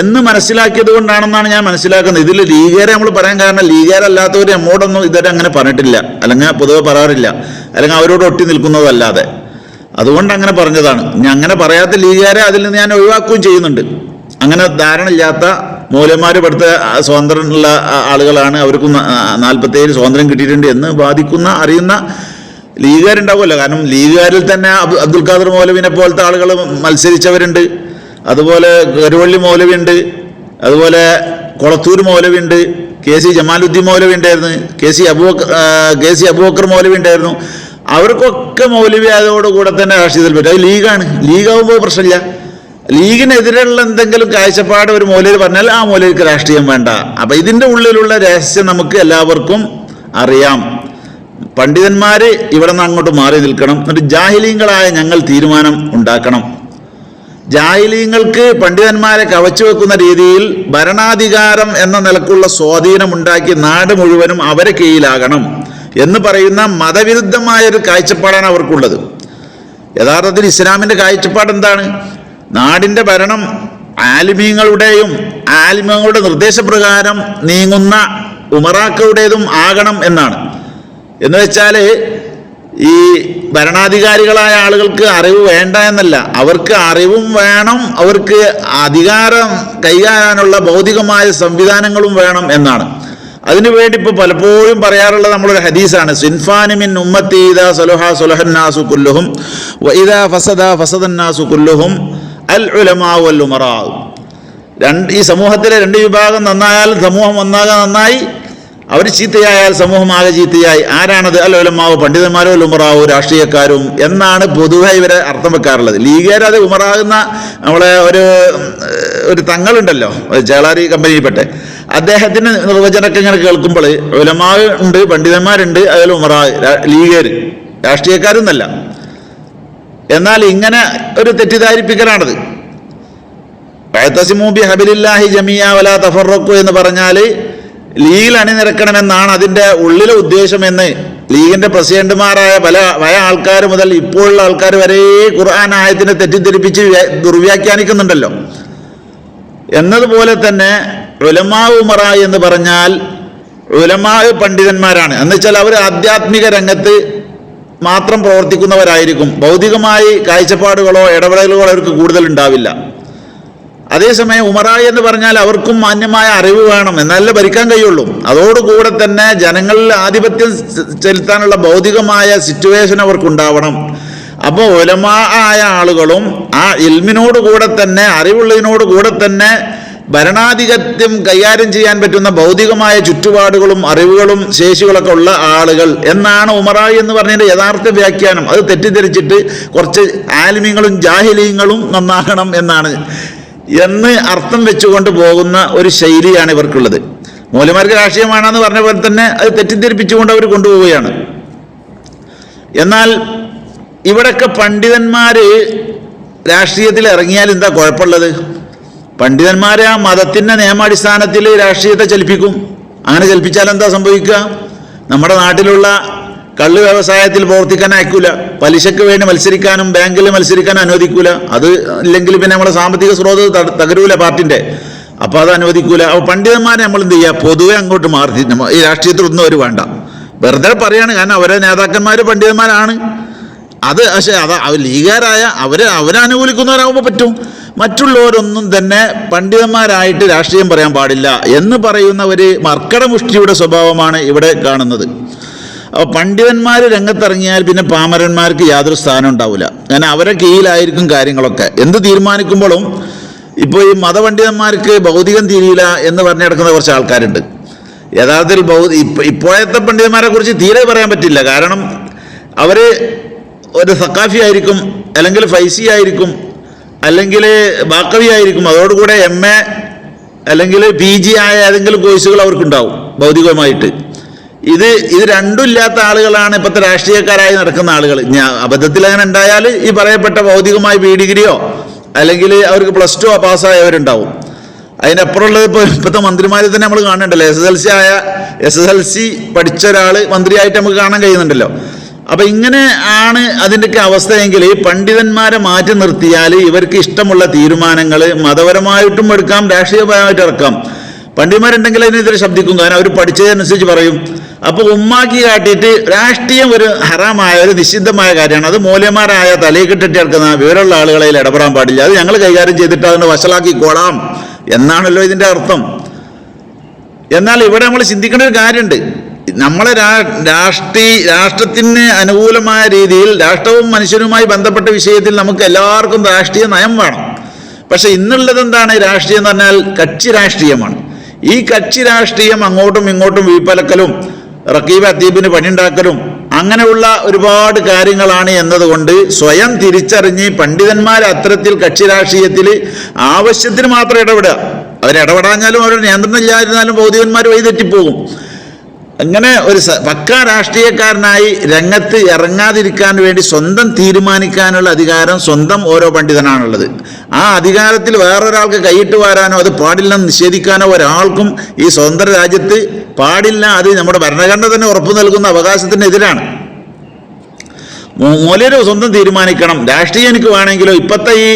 Speaker 1: എന്ന് മനസ്സിലാക്കിയത് കൊണ്ടാണെന്നാണ് ഞാൻ മനസ്സിലാക്കുന്നത്. ഇതിൽ ലീഗേരെ നമ്മൾ പറയാൻ കാരണം ലീഗേരല്ലാത്തവർ നമ്മോടൊന്നും ഇതുവരെ അങ്ങനെ പറഞ്ഞിട്ടില്ല, അല്ലെങ്കിൽ പൊതുവെ പറയാറില്ല, അല്ലെങ്കിൽ അവരോട് ഒട്ടി നിൽക്കുന്നതല്ലാതെ. അതുകൊണ്ട് അങ്ങനെ പറഞ്ഞതാണ്. ഞാൻ അങ്ങനെ പറയാത്ത ലീഗുകാരെ അതിൽ നിന്ന് ഞാൻ ഒഴിവാക്കുകയും ചെയ്യുന്നുണ്ട്. അങ്ങനെ ധാരണ ഇല്ലാത്ത മൗലന്മാർ പഠിത്ത സ്വാതന്ത്ര്യമുള്ള ആളുകളാണ്, അവർക്ക് 47 സ്വാതന്ത്ര്യം കിട്ടിയിട്ടുണ്ട് എന്ന് വാദിക്കുന്ന അറിയുന്ന ലീഗുകാരുണ്ടാവുമല്ലോ. കാരണം ലീഗുകാരിൽ തന്നെ അബ്ദുൽ ഖാദർ മൗലവിനെ പോലത്തെ ആളുകൾ മത്സരിച്ചവരുണ്ട്, അതുപോലെ കരുവള്ളി മൗലവി ഉണ്ട്, അതുപോലെ കൊളത്തൂർ മൗലവി ഉണ്ട്, KC ജമാലുദ്ദീൻ മൗലവി ഉണ്ടായിരുന്നു, KC അബൂബക്കർ മൗലവി ഉണ്ടായിരുന്നു. അവർക്കൊക്കെ മൗലവി ആയതോടുകൂടെ തന്നെ രാഷ്ട്രീയത്തിൽ പറ്റും. അത് ലീഗാണ്. ലീഗാവുമ്പോൾ പ്രശ്നമില്ല. ലീഗിനെതിരെയുള്ള എന്തെങ്കിലും കാഴ്ചപ്പാട് ഒരു മൗലവി പറഞ്ഞാൽ ആ മൗലവിക്ക് രാഷ്ട്രീയം വേണ്ട. അപ്പം ഇതിൻ്റെ ഉള്ളിലുള്ള രഹസ്യം നമുക്ക് എല്ലാവർക്കും അറിയാം. പണ്ഡിതന്മാർ ഇവിടെ നിന്ന് അങ്ങോട്ട് മാറി നിൽക്കണം. എന്നിട്ട് ജാഹിലീങ്ങളായ ഞങ്ങൾ തീരുമാനം ഉണ്ടാക്കണം. ജാഹിലീങ്ങൾക്ക് പണ്ഡിതന്മാരെ കവച്ചു വെക്കുന്ന രീതിയിൽ ഭരണാധികാരം എന്ന നിലക്കുള്ള സ്വാധീനമുണ്ടാക്കി നാട് മുഴുവനും അവരെ കീഴിലാകണം എന്ന് പറയുന്ന മതവിരുദ്ധമായൊരു കാഴ്ചപ്പാടാണ് അവർക്കുള്ളത്. യഥാർത്ഥത്തിൽ ഇസ്ലാമിൻ്റെ കാഴ്ചപ്പാട് എന്താണ്? നാടിൻ്റെ ഭരണം ആലിമീങ്ങളുടെ നിർദ്ദേശപ്രകാരം നീങ്ങുന്ന ഉമറാക്കളുടേതും ആകണം എന്നാണ്. എന്ന് വെച്ചാൽ ഈ ഭരണാധികാരികളായ ആളുകൾക്ക് അറിവ് വേണ്ട എന്നല്ല, അവർക്ക് അറിവും വേണം, അവർക്ക് അധികാരം കൈകാരാനുള്ള ഭൗതികമായ സംവിധാനങ്ങളും വേണം എന്നാണ്. അതിനുവേണ്ടി ഇപ്പോൾ പലപ്പോഴും പറയാറുള്ളത് നമ്മളൊരു ഹദീസാണ്, സിൻഫാനി മിൻ ഉമ്മത്തി ഇദാ സലഹ സലഹന്നാസു കുല്ലുഹും വ ഇദാ ഫസദ ഫസദന്നാസു കുല്ലുഹും അൽ ഉലമാ വൽ ഉമറാ. ഈ സമൂഹത്തിലെ 2 വിഭാഗം നന്നായാൽ സമൂഹം ഒന്നാകെ നന്നായി, അവർ ചീത്തയായാൽ സമൂഹം ആകെ ചീത്തയായി. ആരാണത്? അൽ ഉലമാവ്, പണ്ഡിതന്മാരോ, ഉമറാവോ, രാഷ്ട്രീയക്കാരും എന്നാണ് പൊതുവെ ഇവരെ അർത്ഥം വെക്കാറുള്ളത്. ലീഗേർ അത് ഉമറാകുന്ന നമ്മളെ ഒരു തങ്ങളുണ്ടല്ലോ, ചേളാരി കമ്പനിയിൽപ്പെട്ടെ, അദ്ദേഹത്തിന് നിർവചനമൊക്കെ ഇങ്ങനെ കേൾക്കുമ്പോൾ ഉലമാ ഉണ്ട്, പണ്ഡിതന്മാരുണ്ട്, അതിൽ ഉമറാ, ലീഗേർ, രാഷ്ട്രീയക്കാരൊന്നല്ല. എന്നാൽ ഇങ്ങനെ ഒരു തെറ്റിദ്ധാരിപ്പിക്കലാണത്. വഅ്തസിമൂ ബിഹബിലില്ലാഹി ജമീഅ വലാ തഫറഖു എന്ന് പറഞ്ഞാൽ ലീഗിൽ അണിനിരക്കണമെന്നാണ് അതിൻ്റെ ഉള്ളിലെ ഉദ്ദേശമെന്ന് ലീഗിൻ്റെ പ്രസിഡന്റുമാരായ പല ആൾക്കാർ മുതൽ ഇപ്പോഴുള്ള ആൾക്കാർ വരെ ഖുർആൻ ആയത്തിനെ തെറ്റിദ്ധരിപ്പിച്ച് ദുർവ്യാഖ്യാനിക്കുന്നുണ്ടല്ലോ. എന്നതുപോലെ തന്നെ ഉലമാ ഉമറ എന്ന് പറഞ്ഞാൽ ഉലമാ പണ്ഡിതന്മാരാണ്. എന്നുവെച്ചാൽ അവർ ആധ്യാത്മിക രംഗത്ത് മാത്രം പ്രവർത്തിക്കുന്നവരായിരിക്കും. ഭൗതികമായി കാഴ്ചപ്പാടുകളോ ഇടപെടലുകളോ അവർക്ക് കൂടുതൽ ഉണ്ടാവില്ല. അതേസമയം ഉമറായി എന്ന് പറഞ്ഞാൽ അവർക്കും മാന്യമായ അറിവ് വേണം, എന്നാലേ ഭരിക്കാൻ കഴിയുള്ളൂ. അതോടുകൂടെ തന്നെ ജനങ്ങളിൽ ആധിപത്യം ചെലുത്താനുള്ള ഭൗതികമായ സിറ്റുവേഷൻ അവർക്കുണ്ടാവണം. അപ്പോൾ ഉലമാ ആയ ആളുകളും ആ ഇൽമിനോടുകൂടെ തന്നെ, അറിവുള്ളതിനോടുകൂടെ തന്നെ ഭരണാധിപത്യം കൈകാര്യം ചെയ്യാൻ പറ്റുന്ന ഭൗതികമായ ചുറ്റുപാടുകളും അറിവുകളും ശേഷികളൊക്കെ ഉള്ള ആളുകൾ എന്നാണ് ഉമറായി എന്ന് പറഞ്ഞതിൻ്റെ യഥാർത്ഥ വ്യാഖ്യാനം. അത് തെറ്റിദ്ധരിച്ചിട്ട് കുറച്ച് ആലിമീങ്ങളും ജാഹിലീങ്ങളും നന്നാകണം എന്ന് അർത്ഥം വെച്ചുകൊണ്ട് പോകുന്ന ഒരു ശൈലിയാണ് ഇവർക്കുള്ളത്. മൗലവിമാർക്ക് രാഷ്ട്രീയമാണെന്ന് പറഞ്ഞ പോലെ തന്നെ അത് തെറ്റിദ്ധരിപ്പിച്ചുകൊണ്ട് അവർ കൊണ്ടുപോവുകയാണ്. എന്നാൽ ഇവിടെയൊക്കെ പണ്ഡിതന്മാർ രാഷ്ട്രീയത്തിൽ ഇറങ്ങിയാൽ എന്താ കുഴപ്പമുള്ളത്? പണ്ഡിതന്മാർ ആ മതത്തിൻ്റെ നിയമാടിസ്ഥാനത്തിൽ രാഷ്ട്രീയത്തെ ചലിപ്പിക്കും. അങ്ങനെ ചലിപ്പിച്ചാൽ എന്താ സംഭവിക്കുക? നമ്മുടെ നാട്ടിലുള്ള കള്ള് വ്യവസായത്തിൽ പ്രവർത്തിക്കാൻ അയക്കൂല, പലിശക്ക് വേണ്ടി മത്സരിക്കാനും ബാങ്കിൽ മത്സരിക്കാനും അനുവദിക്കൂല. അത് ഇല്ലെങ്കിൽ പിന്നെ നമ്മളെ സാമ്പത്തിക സ്രോതസ് തകരൂല പാർട്ടിൻ്റെ, അപ്പോൾ അത് അനുവദിക്കൂല. അപ്പോൾ പണ്ഡിതന്മാരെ നമ്മൾ എന്ത് ചെയ്യുക? പൊതുവെ അങ്ങോട്ട് മാറി, ഈ രാഷ്ട്രീയത്തിലൊന്നും അവർ വേണ്ട. വെറുതെ പറയാണ്, കാരണം അവരെ നേതാക്കന്മാർ പണ്ഡിതന്മാരാണ്. അത് പക്ഷേ ലീഗാരായ അവരെ അനുകൂലിക്കുന്നവരാകുമ്പോൾ പറ്റും. മറ്റുള്ളവരൊന്നും തന്നെ പണ്ഡിതന്മാരായിട്ട് രാഷ്ട്രീയം പറയാൻ പാടില്ല എന്ന് പറയുന്ന ഒരു മർക്കടമുഷ്ടിയുടെ സ്വഭാവമാണ് ഇവിടെ കാണുന്നത്. അപ്പോൾ പണ്ഡിതന്മാർ രംഗത്തിറങ്ങിയാൽ പിന്നെ പാമരന്മാർക്ക് യാതൊരു സ്ഥാനം ഉണ്ടാവില്ല. കാരണം അവരെ കീഴിലായിരിക്കും കാര്യങ്ങളൊക്കെ. എന്ത് തീരുമാനിക്കുമ്പോഴും ഇപ്പോൾ ഈ മതപണ്ഡിതന്മാർക്ക് ഭൗതികം തിരിയില്ല എന്ന് പറഞ്ഞു നടക്കുന്ന കുറച്ച് ആൾക്കാരുണ്ട്. യഥാർത്ഥത്തിൽ ഇപ്പോഴത്തെ പണ്ഡിതന്മാരെ കുറിച്ച് തീരെ പറയാൻ പറ്റില്ല. കാരണം അവർ ഒരു സക്കാഫി ആയിരിക്കും, അല്ലെങ്കിൽ ഫൈസി ആയിരിക്കും, അല്ലെങ്കിൽ ബാക്കവി ആയിരിക്കും. അതോടുകൂടെ MA അല്ലെങ്കിൽ PG ആയ ഏതെങ്കിലും കോഴ്സുകൾ അവർക്കുണ്ടാവും ഭൗതികമായിട്ട്. ഇത് രണ്ടും ഇല്ലാത്ത ആളുകളാണ് ഇപ്പോഴത്തെ രാഷ്ട്രീയക്കാരായി നടക്കുന്ന ആളുകൾ. അബദ്ധത്തിൽ അങ്ങനെ ഉണ്ടായാൽ ഈ പറയപ്പെട്ട ഭൗതികമായി ഡിഗ്രിയോ അല്ലെങ്കിൽ അവർക്ക് +2 പാസ്സായവരുണ്ടാവും. അതിനപ്പുറമുള്ളത് ഇപ്പോഴത്തെ മന്ത്രിമാരെ തന്നെ നമ്മൾ കാണുന്നുണ്ടല്ലോ. SSLC പഠിച്ച ഒരാൾ മന്ത്രിയായിട്ട് നമുക്ക് കാണാൻ കഴിയുന്നുണ്ടല്ലോ. അപ്പം ഇങ്ങനെ ആണ് അതിൻ്റെയൊക്കെ അവസ്ഥയെങ്കിൽ പണ്ഡിതന്മാരെ മാറ്റി നിർത്തിയാൽ ഇവർക്ക് ഇഷ്ടമുള്ള തീരുമാനങ്ങൾ മതപരമായിട്ടും എടുക്കാം, രാഷ്ട്രീയപരമായിട്ട് ഇറക്കാം. പണ്ഡിതന്മാരുണ്ടെങ്കിൽ അതിനെതിരെ ശബ്ദിക്കും. കാരണം അവർ പഠിച്ചതനുസരിച്ച് പറയും. അപ്പോൾ ഉമ്മാക്കി കാട്ടിയിട്ട് രാഷ്ട്രീയം ഒരു ഹറാമായ ഒരു നിഷിദ്ധമായ കാര്യമാണ്. അത് മൂല്യന്മാരായ തലയിൽ കെട്ടിട്ട് ഇറക്കുന്ന വിവരമുള്ള ആളുകളെ ഇടപെടാൻ പാടില്ല. അത് ഞങ്ങൾ കൈകാര്യം ചെയ്തിട്ട് അതിനെ വഷളാക്കിക്കോളാം എന്നാണല്ലോ ഇതിൻ്റെ അർത്ഥം. എന്നാൽ ഇവിടെ നമ്മൾ ചിന്തിക്കേണ്ട ഒരു കാര്യമുണ്ട്. നമ്മളെ രാഷ്ട്രത്തിന് അനുകൂലമായ രീതിയിൽ രാഷ്ട്രവും മനുഷ്യനുമായി ബന്ധപ്പെട്ട വിഷയത്തിൽ നമുക്ക് എല്ലാവർക്കും രാഷ്ട്രീയ നയം വേണം. പക്ഷെ ഇന്നുള്ളത് എന്താണ്? രാഷ്ട്രീയം എന്ന് പറഞ്ഞാൽ കക്ഷി രാഷ്ട്രീയമാണ്. ഈ കക്ഷി രാഷ്ട്രീയം അങ്ങോട്ടും ഇങ്ങോട്ടും വീപ്പലക്കലും റക്കീബ് അത്തീബിന് പണിയുണ്ടാക്കലും അങ്ങനെയുള്ള ഒരുപാട് കാര്യങ്ങളാണ് എന്നതുകൊണ്ട് സ്വയം തിരിച്ചറിഞ്ഞ് പണ്ഡിതന്മാർ അത്തരത്തിൽ കക്ഷി രാഷ്ട്രീയത്തിൽ ആവശ്യത്തിന് മാത്രം ഇടപെടുക. അവരിടപെടാഞ്ഞാലും അവരുടെ നിയന്ത്രണം ഇല്ലാതിരുന്നാലും ഭൗതികന്മാർ വഴി തെറ്റിപ്പോകും. അങ്ങനെ ഒരു പക്കാ രാഷ്ട്രീയക്കാരനായി രംഗത്ത് ഇറങ്ങാതിരിക്കാൻ വേണ്ടി സ്വന്തം തീരുമാനിക്കാനുള്ള അധികാരം സ്വന്തം ഓരോ പണ്ഡിതനാണുള്ളത്. ആ അധികാരത്തിൽ വേറൊരാൾക്ക് കൈയിട്ട് വാരാനോ അത് പാടില്ലെന്ന് നിഷേധിക്കാനോ ഒരാൾക്കും ഈ സ്വതന്ത്ര രാജ്യത്ത് പാടില്ല. അത് നമ്മുടെ ഭരണഘടന തന്നെ ഉറപ്പു നൽകുന്ന അവകാശത്തിനെതിരാണ്. മൂലര് സ്വന്തം തീരുമാനിക്കണം. രാഷ്ട്രീയം എനിക്ക് വേണമെങ്കിലോ ഇപ്പോഴത്തെ ഈ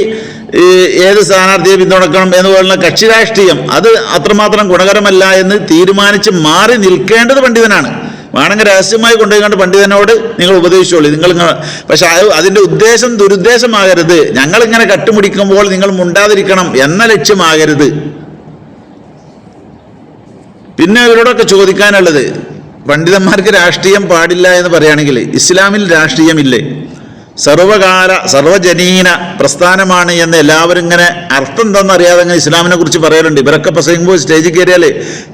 Speaker 1: ഏത് സ്ഥാനാർത്ഥിയെ പിന്തുണക്കണം എന്ന് പറയുന്ന കക്ഷി രാഷ്ട്രീയം അത് അത്രമാത്രം ഗുണകരമല്ല എന്ന് തീരുമാനിച്ച് മാറി നിൽക്കേണ്ടത് പണ്ഡിതനാണ്. വേണമെങ്കിൽ രഹസ്യമായി കൊണ്ടുപോയിക്കൊണ്ട് പണ്ഡിതനോട് നിങ്ങൾ ഉപദേശിച്ചോളൂ. പക്ഷെ അതിൻ്റെ ഉദ്ദേശം ദുരുദ്ദേശമാകരുത്. ഞങ്ങളിങ്ങനെ കട്ടുമുടിക്കുമ്പോൾ നിങ്ങൾ മുണ്ടാതിരിക്കണം എന്ന ലക്ഷ്യമാകരുത്. പിന്നെ ഇവരോടൊക്കെ ചോദിക്കാനുള്ളത്, പണ്ഡിതന്മാർക്ക് രാഷ്ട്രീയം പാടില്ല എന്ന് പറയുകയാണെങ്കിൽ ഇസ്ലാമിൽ രാഷ്ട്രീയമില്ലേ? സർവജനീന പ്രസ്ഥാനമാണ് എന്ന് എല്ലാവരും ഇങ്ങനെ അർത്ഥം എന്താണെന്ന് അറിയാതെ അങ്ങനെ ഇസ്ലാമിനെ കുറിച്ച് പറയലുണ്ട്. ഇവരൊക്കെ പ്രസംഗിക്കുമ്പോൾ സ്റ്റേജിൽ കയറിയാൽ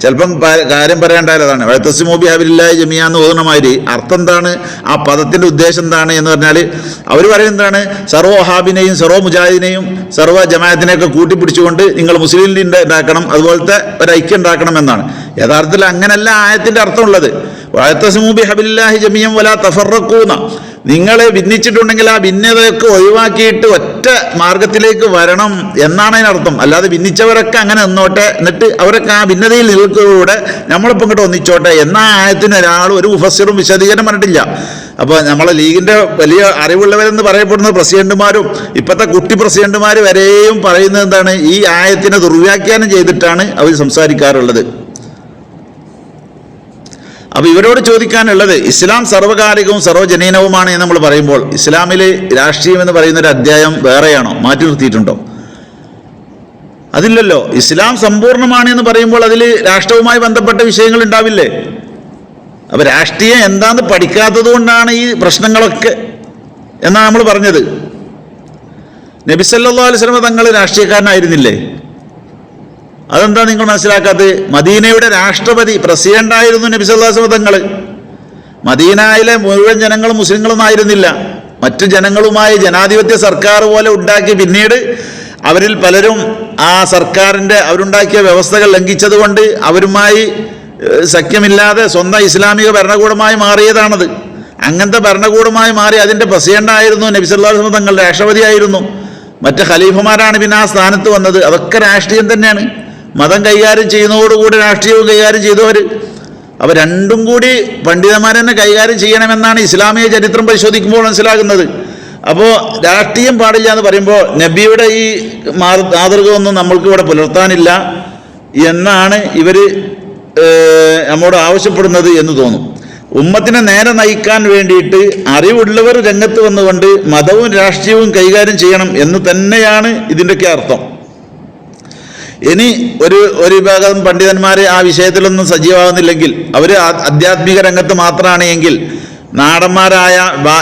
Speaker 1: ചിലപ്പം കാര്യം പറയാണ്ടായതാണ്. വഅ്തസിമൂ ബിഹബ്ലില്ലാഹി ജമീഅൻ എന്ന് ഓതുന്നമാതിരി അർത്ഥം എന്താണ്, ആ പദത്തിൻ്റെ ഉദ്ദേശം എന്താണ് എന്ന് പറഞ്ഞാൽ അവർ പറയുന്നതാണ് സർവ്വ വഹാബിനെയും സർവ്വ മുജാഹിദിനെയും സർവ്വ ജമാഅത്തിനെയൊക്കെ കൂട്ടിപ്പിടിച്ചുകൊണ്ട് നിങ്ങൾ മുസ്ലിം ലീഗ് ഉണ്ടാക്കണം, അതുപോലത്തെ ഒരു ഐക്യം ഉണ്ടാക്കണം എന്നാണ്. യഥാർത്ഥത്തിൽ അങ്ങനല്ല ആയത്തിൻ്റെ അർത്ഥമുള്ളത്. വഅ്തസിമൂ ബിഹബ്ലില്ലാഹി ജമീഅൻ വലാ തഫറഖൂന, നിങ്ങൾ ഭിന്നിച്ചിട്ടുണ്ടെങ്കിൽ ആ ഭിന്നതയൊക്കെ ഒഴിവാക്കിയിട്ട് ഒറ്റ മാർഗത്തിലേക്ക് വരണം എന്നാണ് അതിനർത്ഥം. അല്ലാതെ ഭിന്നിച്ചവരൊക്കെ അങ്ങനെ നിന്നോട്ടെ, എന്നിട്ട് അവരൊക്കെ ആ ഭിന്നതയിൽ നിൽക്കുന്നതോടെ നമ്മളിപ്പോൾ ഇങ്ങോട്ട് ഒന്നിച്ചോട്ടെ എന്ന ആയത്തിന് ഒരാളും ഒരു മുഫസ്സിറും വിശദീകരണം പറഞ്ഞിട്ടില്ല. അപ്പോൾ നമ്മളെ ലീഗിൻ്റെ വലിയ അറിവുള്ളവരെന്ന് പറയപ്പെടുന്ന പ്രസിഡന്റുമാരും ഇപ്പോഴത്തെ കുട്ടി പ്രസിഡന്റുമാർ വരെയും പറയുന്നത് എന്താണ്? ഈ ആയത്തിനെ ദുർവ്യാഖ്യാനം ചെയ്തിട്ടാണ് അവർ സംസാരിക്കാറുള്ളത്. അപ്പോൾ ഇവരോട് ചോദിക്കാനുള്ളത്, ഇസ്ലാം സർവ്വകാലികവും സർവ്വജനീനവുമാണ് എന്ന് നമ്മൾ പറയുമ്പോൾ ഇസ്ലാമിൽ രാഷ്ട്രീയം എന്ന് പറയുന്നൊരു അധ്യായം വേറെയാണോ, മാറ്റി നിർത്തിയിട്ടുണ്ടോ? അതില്ലല്ലോ. ഇസ്ലാം സമ്പൂർണ്ണമാണ് എന്ന് പറയുമ്പോൾ അതിൽ രാഷ്ട്രവുമായി ബന്ധപ്പെട്ട വിഷയങ്ങൾ ഉണ്ടാവില്ലേ? അപ്പോൾ രാഷ്ട്രീയം എന്താണെന്ന് പഠിക്കാത്തത് കൊണ്ടാണ് ഈ പ്രശ്നങ്ങളൊക്കെ എന്നാണ് നമ്മൾ പറഞ്ഞത്. നബി സല്ലല്ലാഹു അലൈഹി വസല്ലം തങ്ങൾ രാഷ്ട്രീയക്കാരനായിരുന്നില്ലേ? അതെന്താ നിങ്ങൾ മനസ്സിലാക്കാത്തത്? മദീനയുടെ രാഷ്ട്രപതി പ്രസിഡന്റായിരുന്നു നബി സല്ലല്ലാഹു അലൈഹി വസല്ലം തങ്ങൾ. മദീനയിലെ മുഴുവൻ ജനങ്ങളും മുസ്ലിങ്ങളൊന്നും ആയിരുന്നില്ല. മറ്റു ജനങ്ങളുമായി ജനാധിപത്യ സർക്കാർ പോലെ ഉണ്ടാക്കി പിന്നീട് അവരിൽ പലരും ആ സർക്കാരിൻ്റെ അവരുണ്ടാക്കിയ വ്യവസ്ഥകൾ ലംഘിച്ചത് കൊണ്ട് അവരുമായി സഖ്യമില്ലാതെ സ്വന്തം ഇസ്ലാമിക ഭരണകൂടമായി മാറിയതാണത്. അങ്ങനത്തെ ഭരണകൂടമായി മാറി അതിൻ്റെ പ്രസിഡന്റായിരുന്നു നബി സല്ലല്ലാഹു അലൈഹി വസല്ലം തങ്ങൾ, രാഷ്ട്രപതിയായിരുന്നു. മറ്റ് ഖലീഫമാരാണ് പിന്നെ ആ സ്ഥാനത്ത് വന്നത്. അതൊക്കെ രാഷ്ട്രീയം തന്നെയാണ്. മതം കൈകാര്യം ചെയ്യുന്നതോടുകൂടി രാഷ്ട്രീയവും കൈകാര്യം ചെയ്തവർ. അപ്പോൾ രണ്ടും കൂടി പണ്ഡിതന്മാർ തന്നെ കൈകാര്യം ചെയ്യണമെന്നാണ് ഇസ്ലാമിക ചരിത്രം പരിശോധിക്കുമ്പോൾ മനസ്സിലാകുന്നത്. അപ്പോൾ രാഷ്ട്രീയം പാടില്ല എന്ന് പറയുമ്പോൾ നബിയുടെ ഈ മാതൃക ഒന്നും നമ്മൾക്ക് ഇവിടെ പുലർത്താനില്ല എന്നാണ് ഇവർ നമ്മോട് ആവശ്യപ്പെടുന്നത് എന്ന് തോന്നും. ഉമ്മത്തിനെ നേരെ നയിക്കാൻ വേണ്ടിയിട്ട് അറിവുള്ളവർ രംഗത്ത് വന്നുകൊണ്ട് മതവും രാഷ്ട്രീയവും കൈകാര്യം ചെയ്യണം എന്ന് തന്നെയാണ് ഇതിൻ്റെയൊക്കെ അർത്ഥം. ഇനി ഒരു വിഭാഗം പണ്ഡിതന്മാർ ആ വിഷയത്തിലൊന്നും സജീവമാകുന്നില്ലെങ്കിൽ, അവർ ആധ്യാത്മിക രംഗത്ത് മാത്രമാണ് എങ്കിൽ, നാടന്മാരായ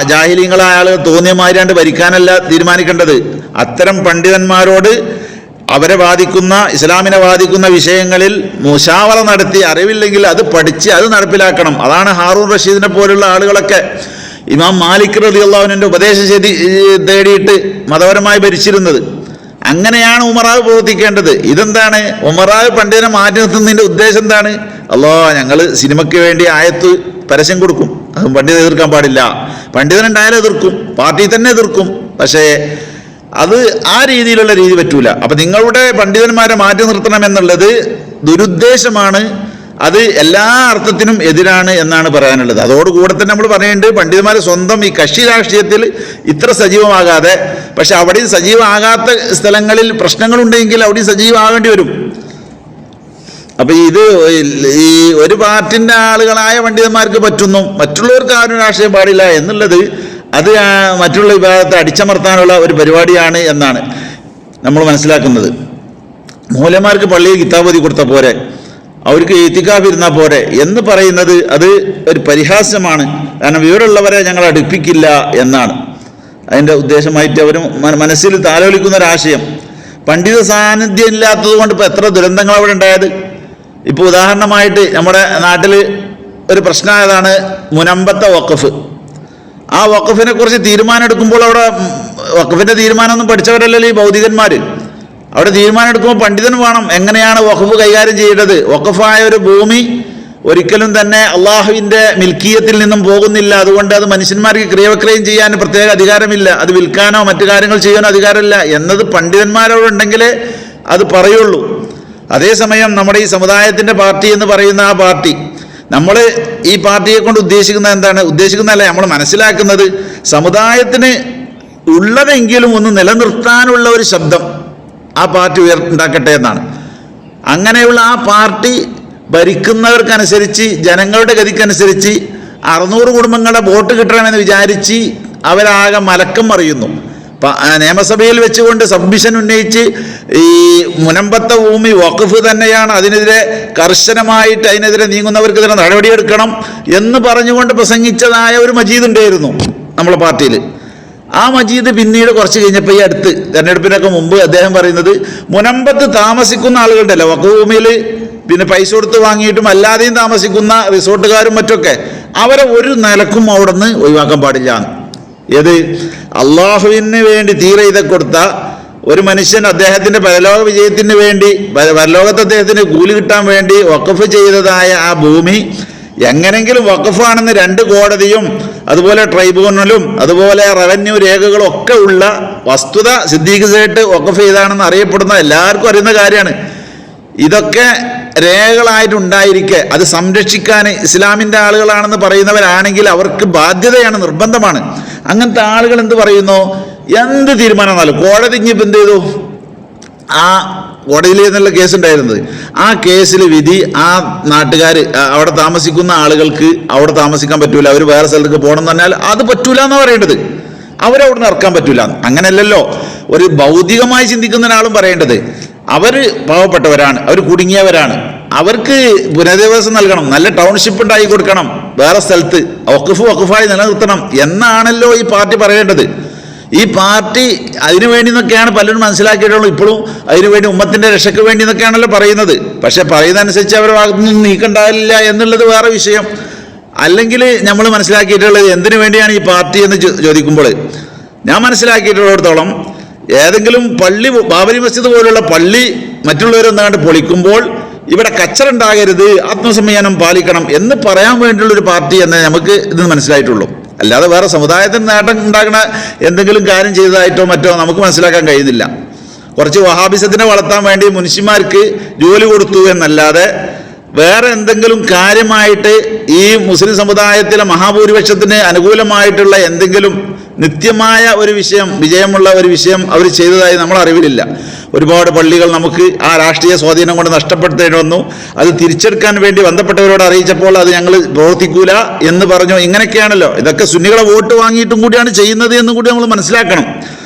Speaker 1: ജാഹിലീങ്ങളായ ആളുകൾ തോന്നിയ മാതിരിയാണ്ട് ഭരിക്കാനല്ല തീരുമാനിക്കേണ്ടത്. അത്തരം പണ്ഡിതന്മാരോട് അവരെ ബാധിക്കുന്ന, ഇസ്ലാമിനെ ബാധിക്കുന്ന വിഷയങ്ങളിൽ മുശാവറ നടത്തി അറിവില്ലെങ്കിൽ അത് പഠിച്ച് അത് നടപ്പിലാക്കണം. അതാണ് ഹാറൂൺ റഷീദിനെ പോലുള്ള ആളുകളൊക്കെ ഇമാം മാലിക് റളിയല്ലാഹു അൻഹുവിന്റെ ഉപദേശം തേടിയിട്ട് മതപരമായി ഭരിച്ചിരുന്നത്. അങ്ങനെയാണ് ഉമറാവ് പ്രവർത്തിക്കേണ്ടത്. ഇതെന്താണ്? ഉമറാവ് പണ്ഡിതനെ മാറ്റി നിർത്തുന്നതിൻ്റെ ഉദ്ദേശം എന്താണ്? ഞങ്ങൾ സിനിമയ്ക്ക് വേണ്ടി ആയത്ത് പരസ്യം കൊടുക്കും, അതും പണ്ഡിതനെ എതിർക്കാൻ പാടില്ല. പണ്ഡിതനുണ്ടായാലും എതിർക്കും, പാർട്ടി തന്നെ എതിർക്കും. പക്ഷേ അത് ആ രീതിയിലുള്ള രീതി പറ്റൂല. അപ്പം നിങ്ങളുടെ പണ്ഡിതന്മാരെ മാറ്റി നിർത്തണം എന്നുള്ളത് ദുരുദ്ദേശമാണ്. അത് എല്ലാ അർത്ഥത്തിനും എതിരാണ് എന്നാണ് പറയാനുള്ളത്. അതോടുകൂടെ തന്നെ നമ്മൾ പറയുന്നുണ്ട്, പണ്ഡിതന്മാർ സ്വന്തം ഈ കക്ഷി രാഷ്ട്രീയത്തിൽ ഇത്ര സജീവമാകാതെ, പക്ഷെ അവിടെയും സജീവമാകാത്ത സ്ഥലങ്ങളിൽ പ്രശ്നങ്ങളുണ്ടെങ്കിൽ അവിടെയും സജീവമാകേണ്ടി വരും. അപ്പം ഇത് ഈ ഒരു പാർട്ടിൻ്റെ ആളുകളായ പണ്ഡിതന്മാർക്ക് പറ്റുന്നു, മറ്റുള്ളവർക്ക് ആരും രാഷ്ട്രീയം പാടില്ല എന്നുള്ളത് അത് മറ്റുള്ള വിഭാഗത്തെ അടിച്ചമർത്താനുള്ള ഒരു പരിപാടിയാണ് എന്നാണ് നമ്മൾ മനസ്സിലാക്കുന്നത്. മൂലന്മാർക്ക് പള്ളിയിൽ കിതാബ് ഓതി കൊടുത്ത പോരെ, അവർക്ക് ഇത്തിക്കാഫ് ഇരുന്നാൽ പോരെ എന്ന് പറയുന്നത് അത് ഒരു പരിഹാസ്യമാണ്. കാരണം വിവരമുള്ളവരെ ഞങ്ങൾ അടുപ്പിക്കില്ല എന്നാണ് അതിൻ്റെ ഉദ്ദേശമായിട്ട് അവർ മനസ്സിൽ താലോലിക്കുന്ന ഒരാശയം. പണ്ഡിത സാന്നിധ്യം ഇല്ലാത്തത് കൊണ്ട് ഇപ്പോൾ എത്ര ദുരന്തങ്ങൾ അവിടെ ഉണ്ടായത്. ഇപ്പോൾ ഉദാഹരണമായിട്ട് നമ്മുടെ നാട്ടിൽ ഒരു പ്രശ്നമായതാണ് മുനമ്പത്തെ വഖഫ്. ആ വഖഫിനെ കുറിച്ച് തീരുമാനം എടുക്കുമ്പോൾ അവിടെ വഖഫിൻ്റെ തീരുമാനമൊന്നും പഠിച്ചവരല്ലല്ലോ ഈ ഭൗതികന്മാർ. അവിടെ തീരുമാനം എടുക്കുമ്പോൾ പണ്ഡിതൻ വേണം. എങ്ങനെയാണ് വഖഫ് കൈകാര്യം ചെയ്യേണ്ടത്? വഖഫായ ഒരു ഭൂമി ഒരിക്കലും തന്നെ അള്ളാഹുവിൻ്റെ മിൽക്കിയത്തിൽ നിന്നും പോകുന്നില്ല. അതുകൊണ്ട് അത് മനുഷ്യന്മാർക്ക് ക്രിയവിക്രയം ചെയ്യാൻ പ്രത്യേക അധികാരമില്ല, അത് വിൽക്കാനോ മറ്റു കാര്യങ്ങൾ ചെയ്യാനോ അധികാരമില്ല എന്നത് പണ്ഡിതന്മാരോടുണ്ടെങ്കിലേ അത് പറയുള്ളൂ. അതേസമയം നമ്മുടെ ഈ സമുദായത്തിൻ്റെ പാർട്ടി എന്ന് പറയുന്ന ആ പാർട്ടി, നമ്മൾ ഈ പാർട്ടിയെ കൊണ്ട് ഉദ്ദേശിക്കുന്നത് എന്താണ്? ഉദ്ദേശിക്കുന്നതല്ല, നമ്മൾ മനസ്സിലാക്കുന്നത് സമുദായത്തിന് ഉള്ളതെങ്കിലും ഒന്ന് നിലനിർത്താനുള്ള ഒരു ശബ്ദം ആ പാർട്ടി ഉണ്ടാക്കട്ടെ എന്നാണ്. അങ്ങനെയുള്ള ആ പാർട്ടി ഭരിക്കുന്നവർക്കനുസരിച്ച്, ജനങ്ങളുടെ ഗതിക്കനുസരിച്ച് 600 കുടുംബങ്ങളുടെ വോട്ട് കിട്ടണമെന്ന് വിചാരിച്ച് അവരാകെ മലക്കം മറിയുന്നു. നിയമസഭയിൽ വെച്ചുകൊണ്ട് സബ്മിഷൻ ഉന്നയിച്ച് ഈ മുനമ്പത്തെ ഭൂമി വഖഫ് തന്നെയാണ്, അതിനെതിരെ കർശനമായിട്ട് അതിനെതിരെ നീങ്ങുന്നവർക്കെതിരെ നടപടിയെടുക്കണം എന്ന് പറഞ്ഞുകൊണ്ട് പ്രസംഗിച്ചതായ ഒരു മജീദ് ഉണ്ടായിരുന്നു നമ്മളെ പാർട്ടിയിൽ. ആ മജീദ് പിന്നീട് കുറച്ച് കഴിഞ്ഞപ്പോൾ ഈ അടുത്ത് തെരഞ്ഞെടുപ്പിനൊക്കെ മുമ്പ് അദ്ദേഹം പറയുന്നത്, മുനമ്പത്ത് താമസിക്കുന്ന ആളുകളുണ്ടല്ലോ വഖഫ് ഭൂമിയിൽ പിന്നെ പൈസ കൊടുത്ത് വാങ്ങിയിട്ടും അല്ലാതെയും താമസിക്കുന്ന റിസോർട്ടുകാരും മറ്റൊക്കെ, അവരെ ഒരു നിലക്കും അവിടെ നിന്ന് ഒഴിവാക്കാൻ പാടില്ല. ഏത്? അള്ളാഹുവിന് വേണ്ടി തീരെ ഇതൊക്കെ കൊടുത്ത ഒരു മനുഷ്യൻ അദ്ദേഹത്തിൻ്റെ പരലോക വിജയത്തിന് വേണ്ടി, പരലോകത്ത് അദ്ദേഹത്തിന് കൂലി കിട്ടാൻ വേണ്ടി വഖഫ് ചെയ്തതായ ആ ഭൂമി എങ്ങനെങ്കിലും വഖഫാണെന്ന് 2 കോടതിയും അതുപോലെ ട്രൈബ്യൂണലും അതുപോലെ റവന്യൂ രേഖകളും ഒക്കെ ഉള്ള വസ്തുത സിദ്ദീഖ് വഖഫ് ചെയ്താണെന്ന് അറിയപ്പെടുന്ന എല്ലാവർക്കും അറിയുന്ന കാര്യമാണ്. ഇതൊക്കെ രേഖകളായിട്ടുണ്ടായിരിക്കെ അത് സംരക്ഷിക്കാൻ ഇസ്ലാമിൻ്റെ ആളുകളാണെന്ന് പറയുന്നവരാണെങ്കിൽ അവർക്ക് ബാധ്യതയാണ്, നിർബന്ധമാണ്. അങ്ങനത്തെ ആളുകൾ എന്ത് പറയുന്നു? എന്ത് തീരുമാനം വന്നാലും കോടതി ഇനിയിപ്പോൾ എന്ത് ചെയ്തു? ആ കോടതിയിൽ നിന്നുള്ള കേസുണ്ടായിരുന്നത്, ആ കേസിൽ വിധി ആ നാട്ടുകാർ അവിടെ താമസിക്കുന്ന ആളുകൾക്ക് അവിടെ താമസിക്കാൻ പറ്റൂല, അവർ വേറെ സ്ഥലത്തേക്ക് പോകണം എന്ന് പറഞ്ഞാൽ അത് പറ്റൂല എന്നാണ് പറയേണ്ടത്. അവരവിടെ നിന്ന് ഇറക്കാൻ പറ്റൂല. അങ്ങനെയല്ലല്ലോ ഒരു ഭൗതികമായി ചിന്തിക്കുന്ന ഒരാളും പറയേണ്ടത്. അവർ പാവപ്പെട്ടവരാണ്, അവർ കുടുങ്ങിയവരാണ്, അവർക്ക് പുനരധിവാസം നൽകണം, നല്ല ടൗൺഷിപ്പ് ഉണ്ടാക്കി കൊടുക്കണം, വേറെ സ്ഥലത്ത് വഖഫായി നിലനിർത്തണം എന്നാണല്ലോ ഈ പാർട്ടി പറയേണ്ടത്. ഈ പാർട്ടി അതിനുവേണ്ടി എന്നൊക്കെയാണ് പലരും മനസ്സിലാക്കിയിട്ടുള്ളൂ. ഇപ്പോഴും അതിനുവേണ്ടി ഉമ്മത്തിൻ്റെ രക്ഷയ്ക്ക് വേണ്ടി എന്നൊക്കെയാണല്ലോ പറയുന്നത്. പക്ഷെ പറയുന്നതനുസരിച്ച് അവരുടെ ഭാഗത്തുനിന്നും നീക്കണ്ടാവില്ല എന്നുള്ളത് വേറെ വിഷയം. അല്ലെങ്കിൽ നമ്മൾ മനസ്സിലാക്കിയിട്ടുള്ളത് എന്തിനു വേണ്ടിയാണ് ഈ പാർട്ടി എന്ന് ചോദിക്കുമ്പോൾ, ഞാൻ മനസ്സിലാക്കിയിട്ടുള്ളിടത്തോളം ഏതെങ്കിലും പള്ളി, ബാബരി മസ്ജിദ് പോലുള്ള പള്ളി മറ്റുള്ളവരൊന്നാണ്ട് പൊളിക്കുമ്പോൾ ഇവിടെ കച്ചറുണ്ടാകരുത്, ആത്മസംയമനം പാലിക്കണം എന്ന് പറയാൻ വേണ്ടിയുള്ളൊരു പാർട്ടി എന്നേ നമുക്ക് ഇത് മനസ്സിലായിട്ടുള്ളൂ. അല്ലാതെ വേറെ സമുദായത്തിന് നേട്ടം ഉണ്ടാക്കുന്ന എന്തെങ്കിലും കാര്യം ചെയ്തതായിട്ടോ മറ്റോ നമുക്ക് മനസ്സിലാക്കാൻ കഴിയുന്നില്ല. കുറച്ച് വഹാബിസത്തിനെ വളർത്താൻ വേണ്ടി മുൻഷിമാർക്ക് ജോലി കൊടുത്തു എന്നല്ലാതെ വേറെ എന്തെങ്കിലും കാര്യമായിട്ട് ഈ മുസ്ലിം സമുദായത്തിലെ മഹാഭൂരിപക്ഷത്തിന് അനുകൂലമായിട്ടുള്ള എന്തെങ്കിലും നിത്യമായ ഒരു വിഷയം, വിജയമുള്ള ഒരു വിഷയം അവർ ചെയ്തതായി നമ്മൾ അറിവിലില്ല. ഒരുപാട് പള്ളികൾ നമുക്ക് ആ രാഷ്ട്രീയ സ്വാധീനം കൊണ്ട് നഷ്ടപ്പെടുത്തേണ്ടി വന്നു. അത് തിരിച്ചെടുക്കാൻ വേണ്ടി ബന്ധപ്പെട്ടവരോട് അറിയിച്ചപ്പോൾ അത് ഞങ്ങൾ പ്രവർത്തിക്കൂല എന്ന് പറഞ്ഞു. ഇങ്ങനെയൊക്കെയാണല്ലോ. ഇതൊക്കെ സുന്നികളെ വോട്ട് വാങ്ങിയിട്ടും കൂടിയാണ് ചെയ്യുന്നത് എന്നും കൂടി നമ്മൾ മനസ്സിലാക്കണം.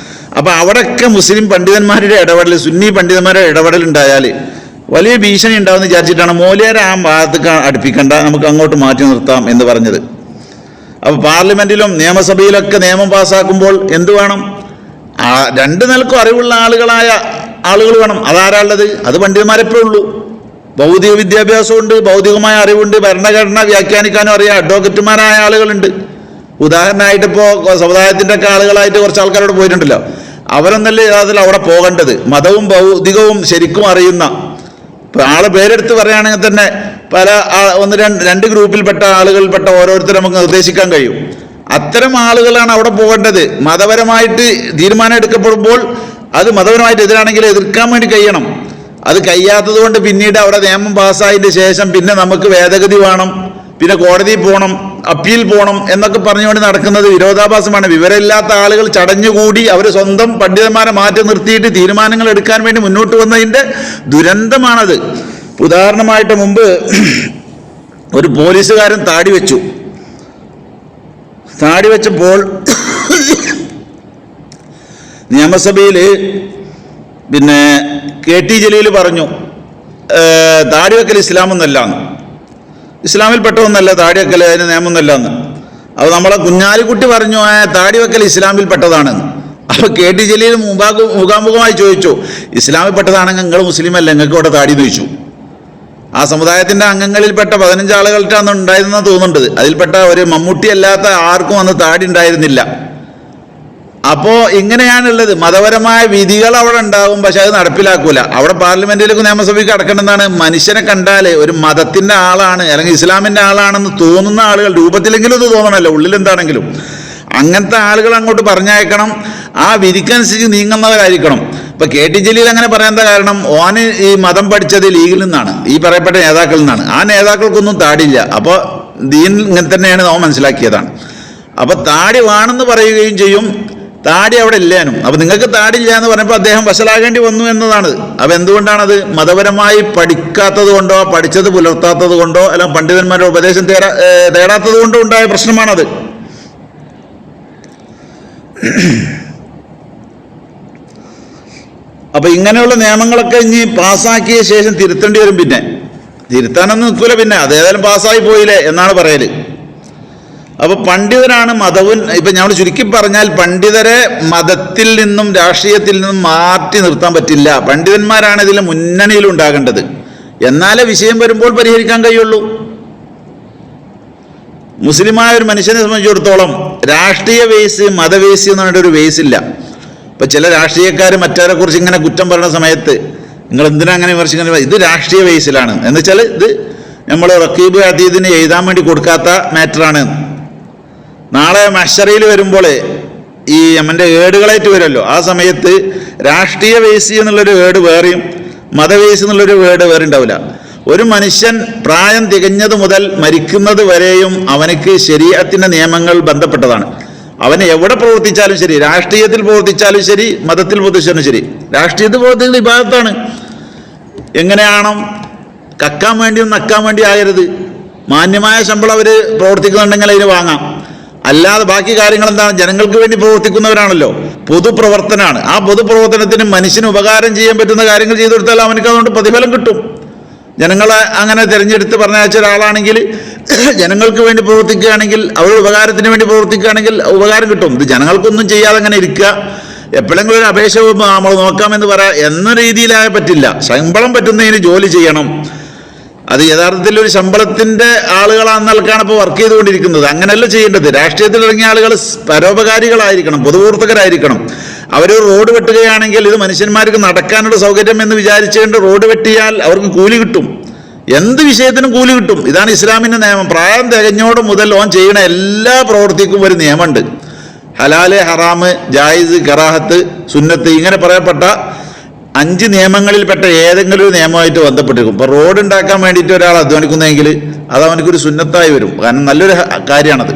Speaker 1: അപ്പം അവിടെയൊക്കെ മുസ്ലിം പണ്ഡിതന്മാരുടെ ഇടപെടൽ, സുന്നി പണ്ഡിതന്മാരുടെ ഇടപെടൽ ഉണ്ടായാൽ വലിയ ഭീഷണി ഉണ്ടാവുമെന്ന് വിചാരിച്ചിട്ടാണ് മോലിയാരെ ആ ഭാഗത്തേക്ക് അടുപ്പിക്കണ്ട, നമുക്ക് അങ്ങോട്ട് മാറ്റി നിർത്താം എന്ന് പറഞ്ഞത്. അപ്പോൾ പാർലമെന്റിലും നിയമസഭയിലൊക്കെ നിയമം പാസ്സാക്കുമ്പോൾ എന്ത് വേണം? രണ്ട് നിലക്കും അറിവുള്ള ആളുകൾ വേണം. അതാരാളുള്ളത്? അത് പണ്ഡിതന്മാരെപ്പോഴേ ഉള്ളൂ. ഭൗതിക വിദ്യാഭ്യാസമുണ്ട്, ഭൗതികമായ അറിവുണ്ട്, ഭരണഘടന വ്യാഖ്യാനിക്കാനും അറിയാം, അഡ്വക്കറ്റുമാരായ ആളുകളുണ്ട്. ഉദാഹരണമായിട്ട് ഇപ്പോൾ സമുദായത്തിൻ്റെ ഒക്കെ ആളുകളായിട്ട് കുറച്ച് ആൾക്കാരോട് പോയിട്ടുണ്ടല്ലോ. അവരൊന്നല്ലേ യഥാർത്ഥത്തിൽ അവിടെ പോകേണ്ടത്. മതവും ഭൗതികവും ശരിക്കും അറിയുന്ന, ഇപ്പം ആളെ പേരെടുത്ത് പറയുകയാണെങ്കിൽ തന്നെ പല രണ്ട് ഗ്രൂപ്പിൽപ്പെട്ട ആളുകളിൽപ്പെട്ട ഓരോരുത്തരും നമുക്ക് നിർദ്ദേശിക്കാൻ കഴിയും. അത്തരം ആളുകളാണ് അവിടെ പോകേണ്ടത്. മതപരമായിട്ട് തീരുമാനം എടുക്കപ്പെടുമ്പോൾ അത് മതപരമായിട്ട് എതിരാണെങ്കിൽ എതിർക്കാൻ വേണ്ടി കഴിയണം. അത് കഴിയാത്തത് കൊണ്ട് പിന്നീട് അവിടെ നിയമം പാസ്സായതിൻ്റെ ശേഷം പിന്നെ നമുക്ക് ഭേദഗതി വേണം, പിന്നെ കോടതിയിൽ പോകണം, അപ്പീൽ പോകണം എന്നൊക്കെ പറഞ്ഞുകൊണ്ട് നടക്കുന്നത് വിരോധാഭാസമാണ്. വിവരമില്ലാത്ത ആളുകൾ ചടഞ്ഞുകൂടി അവർ സ്വന്തം പണ്ഡിതന്മാരെ മാറ്റി നിർത്തിയിട്ട് തീരുമാനങ്ങൾ എടുക്കാൻ വേണ്ടി മുന്നോട്ട് വന്നതിൻ്റെ ദുരന്തമാണത്. ഉദാഹരണമായിട്ട് മുമ്പ് ഒരു പോലീസുകാരൻ താടി വെച്ചപ്പോൾ നിയമസഭയിൽ പിന്നെ KT ജലീൽ പറഞ്ഞു താടി വെക്കൽ ഇസ്ലാമൊന്നല്ലാന്ന്, ഇസ്ലാമിൽ പെട്ടതൊന്നല്ല താടി വെക്കൽ, അതിന് നിയമമൊന്നല്ല എന്ന്. അപ്പോൾ നമ്മളെ കുഞ്ഞാലിക്കുട്ടി പറഞ്ഞു താടി വെക്കൽ ഇസ്ലാമിൽ പെട്ടതാണെന്ന്. അപ്പോൾ KT ജലീൽ മുഖാമുഖമായി ചോദിച്ചു, ഇസ്ലാമിൽ പെട്ടതാണെങ്കിൽ നിങ്ങൾ മുസ്ലിം അല്ല, നിങ്ങൾക്ക് ഇവിടെ താടി ചോദിച്ചു. ആ സമുദായത്തിൻ്റെ അംഗങ്ങളിൽപ്പെട്ട 15 ആളുകൾക്കാണ് ഉണ്ടായിരുന്നെന്ന് തോന്നുന്നുണ്ട്. അതിൽപ്പെട്ട ഒരു മമ്മൂട്ടി അല്ലാത്ത ആർക്കും അന്ന് താടി ഉണ്ടായിരുന്നില്ല. അപ്പോൾ ഇങ്ങനെയാണുള്ളത്. മതപരമായ വിധികൾ അവിടെ ഉണ്ടാകും, പക്ഷെ അത് നടപ്പിലാക്കൂല. അവിടെ പാർലമെന്റിലേക്ക് നിയമസഭയ്ക്ക് അടക്കേണ്ടതാണ്. മനുഷ്യനെ കണ്ടാൽ ഒരു മതത്തിൻ്റെ ആളാണ് അല്ലെങ്കിൽ ഇസ്ലാമിൻ്റെ ആളാണെന്ന് തോന്നുന്ന ആളുകൾ, രൂപത്തിലെങ്കിലും ഇത് തോന്നണമല്ലോ, ഉള്ളിലെന്താണെങ്കിലും അങ്ങനത്തെ ആളുകൾ അങ്ങോട്ട് പറഞ്ഞയക്കണം. ആ വിധിക്കനുസരിച്ച് നീങ്ങുന്നവരായിരിക്കണം. ഇപ്പം KT ജലീൽ അങ്ങനെ പറയാൻ കാരണം ഓന് ഈ മതം പഠിച്ചത് ലീഗിൽ നിന്നാണ്, ഈ പറയപ്പെട്ട നേതാക്കളിൽ നിന്നാണ്. ആ നേതാക്കൾക്കൊന്നും താടിയില്ല. അപ്പോൾ ദീൻ ഇങ്ങനെ തന്നെയാണ് നാം മനസ്സിലാക്കിയതാണ്. അപ്പോൾ താടി വേണമെന്ന് പറയുകയും ചെയ്യും, താടി അവിടെ ഇല്ലാനും. അപ്പോൾ നിങ്ങൾക്ക് താടിയില്ല എന്ന് പറഞ്ഞപ്പോൾ അദ്ദേഹം വശലാകേണ്ടി വന്നു എന്നതാണ്. അപ്പോൾ എന്തുകൊണ്ടാണത്? മതപരമായി പഠിക്കാത്തത് കൊണ്ടോ പഠിച്ചത് പുലർത്താത്തത് കൊണ്ടോ അല്ലെങ്കിൽ പണ്ഡിതന്മാരുടെ ഉപദേശം തേടാത്തത് കൊണ്ടോ ഉണ്ടായ പ്രശ്നമാണത്. അപ്പോൾ ഇങ്ങനെയുള്ള നിയമങ്ങളൊക്കെ ഇനി പാസ്സാക്കിയ ശേഷം തിരുത്തേണ്ടി വരും. പിന്നെ തിരുത്താനൊന്നും നിൽക്കില്ല, പിന്നെ അതേതായാലും പാസ്സായി പോയില്ലേ എന്നാണ് പറയൽ. അപ്പോൾ പണ്ഡിതരാണ് മതവും. ഇപ്പം ഞങ്ങൾ ചുരുക്കി പറഞ്ഞാൽ പണ്ഡിതരെ മതത്തിൽ നിന്നും രാഷ്ട്രീയത്തിൽ നിന്നും മാറ്റി നിർത്താൻ പറ്റില്ല. പണ്ഡിതന്മാരാണ് ഇതിൽ മുന്നണിയിൽ ഉണ്ടാകേണ്ടത്. എന്നാലേ വിഷയം വരുമ്പോൾ പരിഹരിക്കാൻ കഴിയുള്ളൂ. മുസ്ലിമായ ഒരു മനുഷ്യനെ സംബന്ധിച്ചിടത്തോളം രാഷ്ട്രീയ വേസ് മതവേസ് എന്ന് പറഞ്ഞിട്ടൊരു വേസ് ഇല്ല. ഇപ്പം ചില രാഷ്ട്രീയക്കാർ മറ്റവരെ കുറിച്ച് ഇങ്ങനെ കുറ്റം പറയുന്ന സമയത്ത് നിങ്ങൾ എന്തിനാ അങ്ങനെ വിമർശിക്കുന്നത്? ഇത് രാഷ്ട്രീയ വേസിലാണ് എന്ന് വെച്ചാൽ ഇത് നമ്മൾ റക്കീബ് അതീതിന് എഴുതാൻ വേണ്ടി കൊടുക്കാത്ത മാറ്ററാണ്. നാളെ മഹ്ശറയിൽ വരുമ്പോൾ ഈ നമ്മൻ്റെ ഏടുകളായിട്ട് വരുമല്ലോ, ആ സമയത്ത് രാഷ്ട്രീയ വേസി എന്നുള്ളൊരു വേർഡ് വേറെയും മതവേസി എന്നുള്ളൊരു വേർഡ് വേറെ ഉണ്ടാവില്ല. ഒരു മനുഷ്യൻ പ്രായം തികഞ്ഞത് മുതൽ മരിക്കുന്നത് വരെയും അവനക്ക് ശരീഅത്തിൻ്റെ നിയമങ്ങൾ ബന്ധപ്പെട്ടതാണ്. അവന് എവിടെ പ്രവർത്തിച്ചാലും ശരി, രാഷ്ട്രീയത്തിൽ പ്രവർത്തിച്ചാലും ശരി, മതത്തിൽ പ്രവർത്തിച്ചാലും ശരി. രാഷ്ട്രീയത്തിൽ പ്രവർത്തിക്കുന്ന ഇബാദത്താണ്. എങ്ങനെയാണോ കക്കാൻ വേണ്ടിയും നക്കാൻ വേണ്ടി ആകരുത്. മാന്യമായ ശമ്പളം അവർ പ്രവർത്തിക്കുന്നുണ്ടെങ്കിൽ അതിന് വാങ്ങാം. അല്ലാതെ ബാക്കി കാര്യങ്ങൾ എന്താണ്? ജനങ്ങൾക്ക് വേണ്ടി പ്രവർത്തിക്കുന്നവരാണല്ലോ. പൊതുപ്രവർത്തനമാണ്. ആ പൊതുപ്രവർത്തനത്തിന് മനുഷ്യന് ഉപകാരം ചെയ്യാൻ പറ്റുന്ന കാര്യങ്ങൾ ചെയ്തു കൊടുത്താൽ അവനക്ക് അതുകൊണ്ട് പ്രതിഫലം കിട്ടും. ജനങ്ങളെ അങ്ങനെ തിരഞ്ഞെടുത്ത് പറഞ്ഞയച്ച ഒരാളാണെങ്കിൽ ജനങ്ങൾക്ക് വേണ്ടി പ്രവർത്തിക്കുകയാണെങ്കിൽ, അവരുടെ ഉപകാരത്തിന് വേണ്ടി പ്രവർത്തിക്കുകയാണെങ്കിൽ ഉപകാരം കിട്ടും. ഇത് ജനങ്ങൾക്കൊന്നും ചെയ്യാതെ അങ്ങനെ ഇരിക്കുക, എപ്പോഴെങ്കിലും ഒരു അപേക്ഷ നമ്മൾ നോക്കാമെന്ന് പറയാം എന്ന രീതിയിലായ പറ്റില്ല. ശമ്പളം പറ്റുന്നതിന് ജോലി ചെയ്യണം. അത് യഥാർത്ഥത്തിൽ ഒരു ശമ്പളത്തിൻ്റെ ആളുകളാണെന്നാൽക്കാണ് ഇപ്പോൾ വർക്ക് ചെയ്തുകൊണ്ടിരിക്കുന്നത്. അങ്ങനെയല്ല ചെയ്യേണ്ടത്. രാഷ്ട്രീയത്തിൽ ഇറങ്ങിയ ആളുകൾ പരോപകാരികളായിരിക്കണം, പൊതുപ്രവർത്തകരായിരിക്കണം. അവർ റോഡ് വെട്ടുകയാണെങ്കിൽ ഇത് മനുഷ്യന്മാർക്ക് നടക്കാനുള്ള സൗകര്യം എന്ന് വിചാരിച്ചുകൊണ്ട് റോഡ് വെട്ടിയാൽ അവർക്ക് കൂലി കിട്ടും. എന്ത് വിഷയത്തിനും കൂലി കിട്ടും. ഇതാണ് ഇസ്ലാമിൻ്റെ നിയമം. പ്രായം തികഞ്ഞോട് മുതൽ ഓൻ ചെയ്യുന്ന എല്ലാ പ്രവൃത്തിക്കും ഒരു നിയമമുണ്ട്. ഹലാല്, ഹറാമ്, ജായിസ്, കറാഹത്ത്, സുന്നത്ത്, ഇങ്ങനെ പറയപ്പെട്ട 5 നിയമങ്ങളിൽപ്പെട്ട ഏതെങ്കിലും ഒരു നിയമമായിട്ട് ബന്ധപ്പെട്ടിരിക്കും. ഇപ്പോൾ റോഡ് ഉണ്ടാക്കാൻ വേണ്ടിയിട്ട് ഒരാൾ അധ്വാനിക്കുന്നതെങ്കിൽ അത് അവനക്കൊരു സുന്നത്തായി വരും. കാരണം നല്ലൊരു കാര്യമാണത്.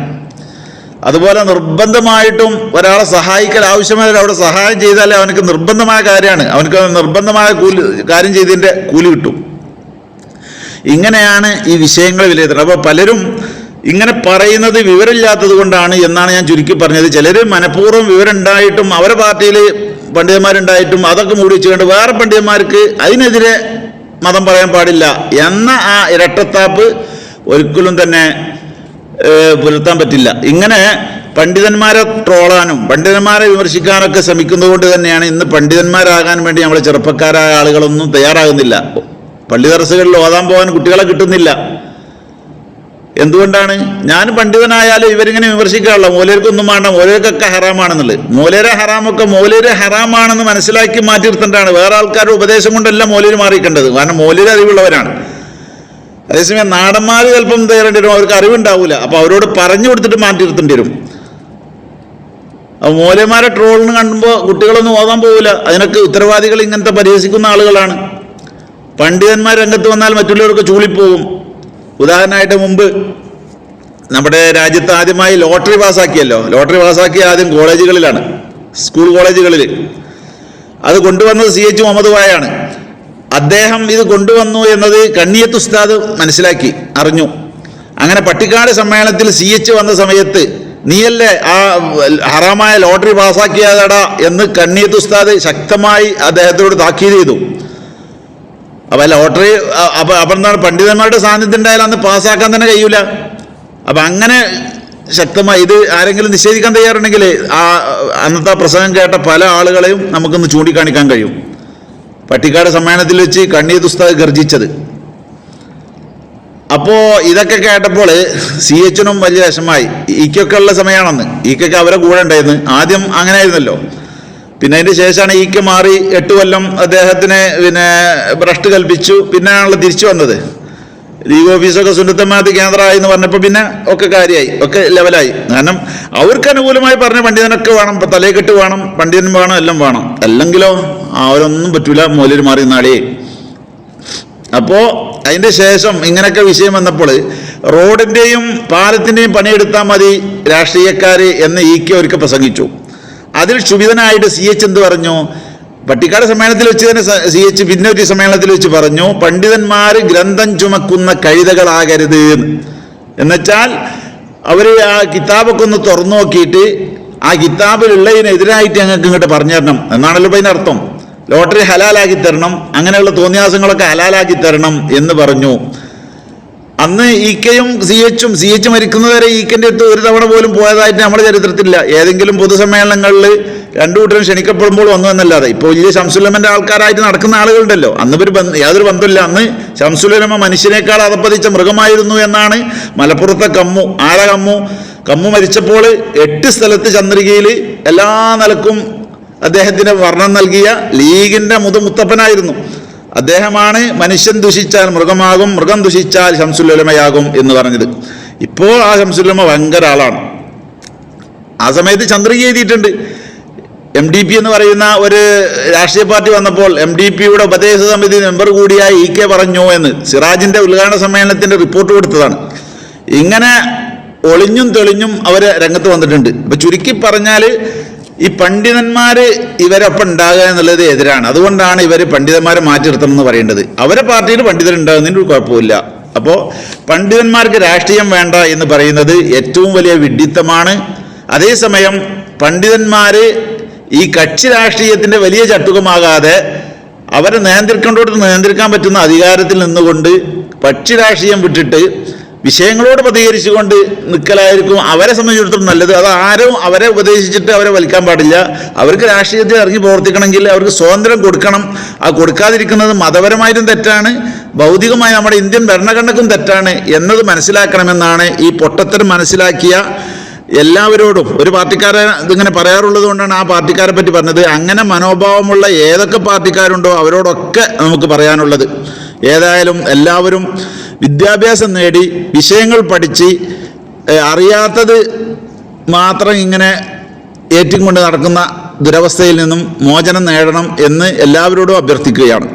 Speaker 1: അതുപോലെ നിർബന്ധമായിട്ടും ഒരാളെ സഹായിക്കൽ ആവശ്യമായ അവിടെ സഹായം ചെയ്താലേ അവനക്ക് നിർബന്ധമായ കാര്യമാണ്, അവനക്ക് നിർബന്ധമായ കാര്യം ചെയ്തതിൻ്റെ കൂലി കിട്ടും. ഇങ്ങനെയാണ് ഈ വിഷയങ്ങൾ വിലയിരുത്തുന്നത്. അപ്പോൾ പലരും ഇങ്ങനെ പറയുന്നത് വിവരമില്ലാത്തത് കൊണ്ടാണ് എന്നാണ് ഞാൻ ചുരുക്കി പറഞ്ഞത്. ചിലർ മനഃപൂർവ്വം വിവരം ഉണ്ടായിട്ടും അവരെ പാർട്ടിയിൽ പണ്ഡിതന്മാരുണ്ടായിട്ടും അതൊക്കെ മൂടി വെച്ചുകൊണ്ട് വേറെ പണ്ഡിതന്മാർക്ക് അതിനെതിരെ മതം പറയാൻ പാടില്ല എന്ന ആ ഇരട്ടത്താപ്പ് ഒരിക്കലും തന്നെ പുലർത്താൻ പറ്റില്ല. ഇങ്ങനെ പണ്ഡിതന്മാരെ ട്രോളാനും പണ്ഡിതന്മാരെ വിമർശിക്കാനൊക്കെ ശ്രമിക്കുന്നത് കൊണ്ട് തന്നെയാണ് ഇന്ന് പണ്ഡിതന്മാരാകാൻ വേണ്ടി നമ്മളെ ചെറുപ്പക്കാരായ ആളുകളൊന്നും തയ്യാറാകുന്നില്ല. പള്ളി ദർസുകളിൽ ഓതാൻ പോകാൻ കുട്ടികളെ കിട്ടുന്നില്ല. എന്തുകൊണ്ടാണ്? ഞാൻ പണ്ഡിതനായാലും ഇവരിങ്ങനെ വിമർശിക്കാറില്ല, മൗലവിക്കൊന്നും വേണ്ട, മൗലവിക്കൊക്കെ ഹറാമാണെന്നുള്ളത്. മൗലവിയുടെ ഹറാമൊക്കെ മൗലവിയുടെ ഹറാമാണെന്ന് മനസ്സിലാക്കി മാറ്റി നിർത്തേണ്ടതാണ്. വേറെ ആൾക്കാരുടെ ഉപദേശം കൊണ്ടല്ല മൗലവി മാറിക്കേണ്ടത്, കാരണം മൗലവി അറിവുള്ളവരാണ്. അതേസമയം നാടന്മാർ ചിലപ്പം തയ്യാറേണ്ടി വരും, അവർക്ക് അറിവുണ്ടാവില്ല, അപ്പോൾ അവരോട് പറഞ്ഞു കൊടുത്തിട്ട് മാറ്റി നിർത്തേണ്ടി വരും. അപ്പോൾ മൗലവിമാരെ ട്രോളിന് കാണുമ്പോൾ കുട്ടികളൊന്നും ഓതാൻ പോകില്ല. അതിനൊക്കെ ഉത്തരവാദികൾ ഇങ്ങനത്തെ പരിഹസിക്കുന്ന ആളുകളാണ്. പണ്ഡിതന്മാർ രംഗത്ത് വന്നാൽ മറ്റുള്ളവർക്ക് ചൂളിപ്പോകും. ഉദാഹരണമായിട്ട് മുമ്പ് നമ്മുടെ രാജ്യത്ത് ആദ്യമായി ലോട്ടറി പാസ്സാക്കിയല്ലോ. ലോട്ടറി പാസ്സാക്കിയ ആദ്യം കോളേജുകളിലാണ്, സ്കൂൾ കോളേജുകളിൽ. അത് കൊണ്ടുവന്നത് CH മുഹമ്മദ് കോയയാണ്. അദ്ദേഹം ഇത് കൊണ്ടുവന്നു എന്നത് കണ്ണിയത്ത് ഉസ്താദ് മനസ്സിലാക്കി, അറിഞ്ഞു. അങ്ങനെ പട്ടിക്കാട് സമ്മേളനത്തിൽ CH വന്ന സമയത്ത് നീയല്ലേ ആ ഹറാമായ ലോട്ടറി പാസ്സാക്കിയതടാ എന്ന് കണ്ണിയത്ത് ഉസ്താദ് ശക്തമായി അദ്ദേഹത്തോട് താക്കീത് ചെയ്തു. അപ്പം ലോട്ടറി അപ്പം എന്താണ്, പണ്ഡിതന്മാരുടെ സാന്നിധ്യം ഉണ്ടായാലും അന്ന് പാസ്സാക്കാൻ തന്നെ കഴിയൂല. അപ്പം അങ്ങനെ ശക്തമായി ഇത് ആരെങ്കിലും നിഷേധിക്കാൻ തയ്യാറുണ്ടെങ്കിൽ ആ അന്നത്തെ പ്രസംഗം കേട്ട പല ആളുകളെയും നമുക്കൊന്ന് ചൂണ്ടിക്കാണിക്കാൻ കഴിയും. പട്ടിക്കാട് സമ്മേളനത്തിൽ വെച്ച് കണ്ണിയത്ത് ഉസ്താദ് ഗർജിച്ചത്. അപ്പോൾ ഇതൊക്കെ കേട്ടപ്പോൾ CHനും വലിയ വിഷമായി. ഈക്കൊക്കെ ഉള്ള സമയമാണെന്ന്, ഈക്കൊക്കെ അവരെ കൂടെ ഉണ്ടായിരുന്നു. ആദ്യം അങ്ങനെ ആയിരുന്നല്ലോ. പിന്നെ അതിൻ്റെ ശേഷമാണ് ഈക്ക് മാറി 8 കൊല്ലം അദ്ദേഹത്തിന് ഭ്രഷ്ട് കൽപ്പിച്ചു. പിന്നെയാണല്ലോ തിരിച്ചു വന്നത്. ലീഗ് ഓഫീസൊക്കെ സുന്നത്തമാത്ത് കേന്ദ്രമായി എന്ന് പറഞ്ഞപ്പോൾ പിന്നെ ഒക്കെ കാര്യമായി, ഒക്കെ ലെവലായി. കാരണം അവർക്ക് അനുകൂലമായി പറഞ്ഞ പണ്ഡിതനൊക്കെ വേണം, തലയെക്കെട്ട് വേണം, പണ്ഡിതൻ വേണം, എല്ലാം വേണം. അല്ലെങ്കിലോ അവരൊന്നും പറ്റൂല, മൗലവി മാറി നാളെ. അപ്പോൾ അതിൻ്റെ ശേഷം ഇങ്ങനെയൊക്കെ വിഷയം വന്നപ്പോൾ റോഡിൻ്റെയും പാലത്തിൻ്റെയും പണിയെടുത്താൽ മതി രാഷ്ട്രീയക്കാർ എന്ന് ഈക്ക് അവർക്ക് പ്രസംഗിച്ചു. അതിൽ ക്ഷുഭിതനായിട്ട് CH എന്ത് പറഞ്ഞു? പട്ടിക്കാട് സമ്മേളനത്തിൽ വെച്ച് തന്നെ CH പിന്നെ ഒരു സമ്മേളനത്തിൽ വെച്ച് പറഞ്ഞു, പണ്ഡിതന്മാർ ഗ്രന്ഥം ചുമക്കുന്ന കഴുതകളാകരുത്. എന്നുവെച്ചാൽ അവർ ആ കിതാബൊക്കെ ഒന്ന് തുറന്നു നോക്കിയിട്ട് ആ കിതാബിലുള്ളതിനെതിരായിട്ട് ഞങ്ങൾക്ക് ഇങ്ങോട്ട് പറഞ്ഞു തരണം എന്നാണല്ലോ ഇപ്പം അതിനർത്ഥം. ലോട്ടറി ഹലാലാക്കി തരണം, അങ്ങനെയുള്ള തോന്നിയാസങ്ങളൊക്കെ ഹലാലാക്കി തരണം എന്ന് പറഞ്ഞു. അന്ന് ഈക്കയും CH മരിക്കുന്നവരെ ഈക്കൻ്റെ അടുത്ത് ഒരു തവണ പോലും പോയതായിട്ട് നമ്മുടെ ചരിത്രത്തിലില്ല. ഏതെങ്കിലും പൊതുസമ്മേളനങ്ങളിൽ രണ്ടു കൂട്ടരും ക്ഷണിക്കപ്പെടുമ്പോൾ വന്നു എന്നല്ലാതെ. ഇപ്പോൾ വലിയ ശംസുലമൻ്റെ ആൾക്കാരായിട്ട് നടക്കുന്ന ആളുകളുണ്ടല്ലോ, അന്ന് ഇവർ യാതൊരു ബന്ധമില്ല. അന്ന് ശംസുലമ മനുഷ്യനേക്കാൾ അതപ്പതിച്ച മൃഗമായിരുന്നു എന്നാണ് മലപ്പുറത്തെ കമ്മു. ആരാ കമ്മു മരിച്ചപ്പോൾ 8 സ്ഥലത്ത് ചന്ദ്രികയിൽ എല്ലാ നിലക്കും അദ്ദേഹത്തിന് വർണ്ണം നൽകിയ ലീഗിൻ്റെ മുത്തപ്പനായിരുന്നു. അദ്ദേഹമാണ് മനുഷ്യൻ ദുഷിച്ചാൽ മൃഗമാകും, മൃഗം ദുഷിച്ചാൽ ശംസുലുലമയാകും എന്ന് പറഞ്ഞത്. ഇപ്പോൾ ആ ശംസുലുലമ ഭയങ്കര ആളാണ്. ആ സമയത്ത് ചന്ദ്രിക എഴുതിയിട്ടുണ്ട്. MDP എന്ന് പറയുന്ന ഒരു രാഷ്ട്രീയ പാർട്ടി വന്നപ്പോൾ MDPയുടെ ഉപദേശ സമിതി മെമ്പർ കൂടിയായി EK പറഞ്ഞു എന്ന് സിറാജിൻ്റെ ഉദ്ഘാടന സമ്മേളനത്തിൻ്റെ റിപ്പോർട്ട് കൊടുത്തതാണ്. ഇങ്ങനെ ഒളിഞ്ഞും തെളിഞ്ഞും അവർ രംഗത്ത് വന്നിട്ടുണ്ട്. അപ്പം ചുരുക്കി പറഞ്ഞാൽ ഈ പണ്ഡിതന്മാർ ഇവരൊപ്പം ഉണ്ടാകുക എന്നുള്ളത് എതിരാണ്. അതുകൊണ്ടാണ് ഇവർ പണ്ഡിതന്മാരെ മാറ്റി നിർത്തണം എന്ന് പറയേണ്ടത്. അവരെ പാർട്ടിയിൽ പണ്ഡിതരുണ്ടാകുന്നതിന് ഒരു കുഴപ്പമില്ല. അപ്പോൾ പണ്ഡിതന്മാർക്ക് രാഷ്ട്രീയം വേണ്ട എന്ന് പറയുന്നത് ഏറ്റവും വലിയ വിഡ്ഢിത്തമാണ്. അതേസമയം പണ്ഡിതന്മാർ ഈ കക്ഷി രാഷ്ട്രീയത്തിൻ്റെ വലിയ ചട്ടുകമാകാതെ അവരെ നിയന്ത്രിക്കാൻ പറ്റുന്ന അധികാരത്തിൽ നിന്നുകൊണ്ട് പക്ഷി രാഷ്ട്രീയം വിട്ടിട്ട് വിഷയങ്ങളോട് പ്രതികരിച്ചുകൊണ്ട് നിൽക്കലായിരിക്കും അവരെ സംബന്ധിച്ചിടത്തോളം നല്ലത്. അത് ആരും അവരെ ഉപദേശിച്ചിട്ട് അവരെ വലിക്കാൻ പാടില്ല. അവർക്ക് രാഷ്ട്രീയത്തിൽ ഇറങ്ങി പ്രവർത്തിക്കണമെങ്കിൽ അവർക്ക് സ്വാതന്ത്ര്യം കൊടുക്കണം. ആ കൊടുക്കാതിരിക്കുന്നത് മതപരമായിട്ടും തെറ്റാണ്, ഭൗതികമായി നമ്മുടെ ഇന്ത്യൻ ഭരണഘടനക്കും തെറ്റാണ് എന്നത് മനസ്സിലാക്കണമെന്നാണ് ഈ പൊട്ടത്തരം മനസ്സിലാക്കിയ എല്ലാവരോടും. ഒരു പാർട്ടിക്കാരെ ഇതിങ്ങനെ പറയാറുള്ളത് കൊണ്ടാണ് ആ പാർട്ടിക്കാരെ പറ്റി പറഞ്ഞത്. അങ്ങനെ മനോഭാവമുള്ള ഏതൊക്കെ പാർട്ടിക്കാരുണ്ടോ അവരോടൊക്കെ നമുക്ക് പറയാനുള്ളത്, ഏതായാലും എല്ലാവരും വിദ്യാഭ്യാസം നേടി വിഷയങ്ങൾ പഠിച്ച് അറിയാത്തത് മാത്രം ഇങ്ങനെ ഏറ്റും കൊണ്ട് നടക്കുന്ന ദുരവസ്ഥയിൽ നിന്നും മോചനം നേടണം എന്ന് എല്ലാവരോടും അഭ്യർത്ഥിക്കുകയാണ്.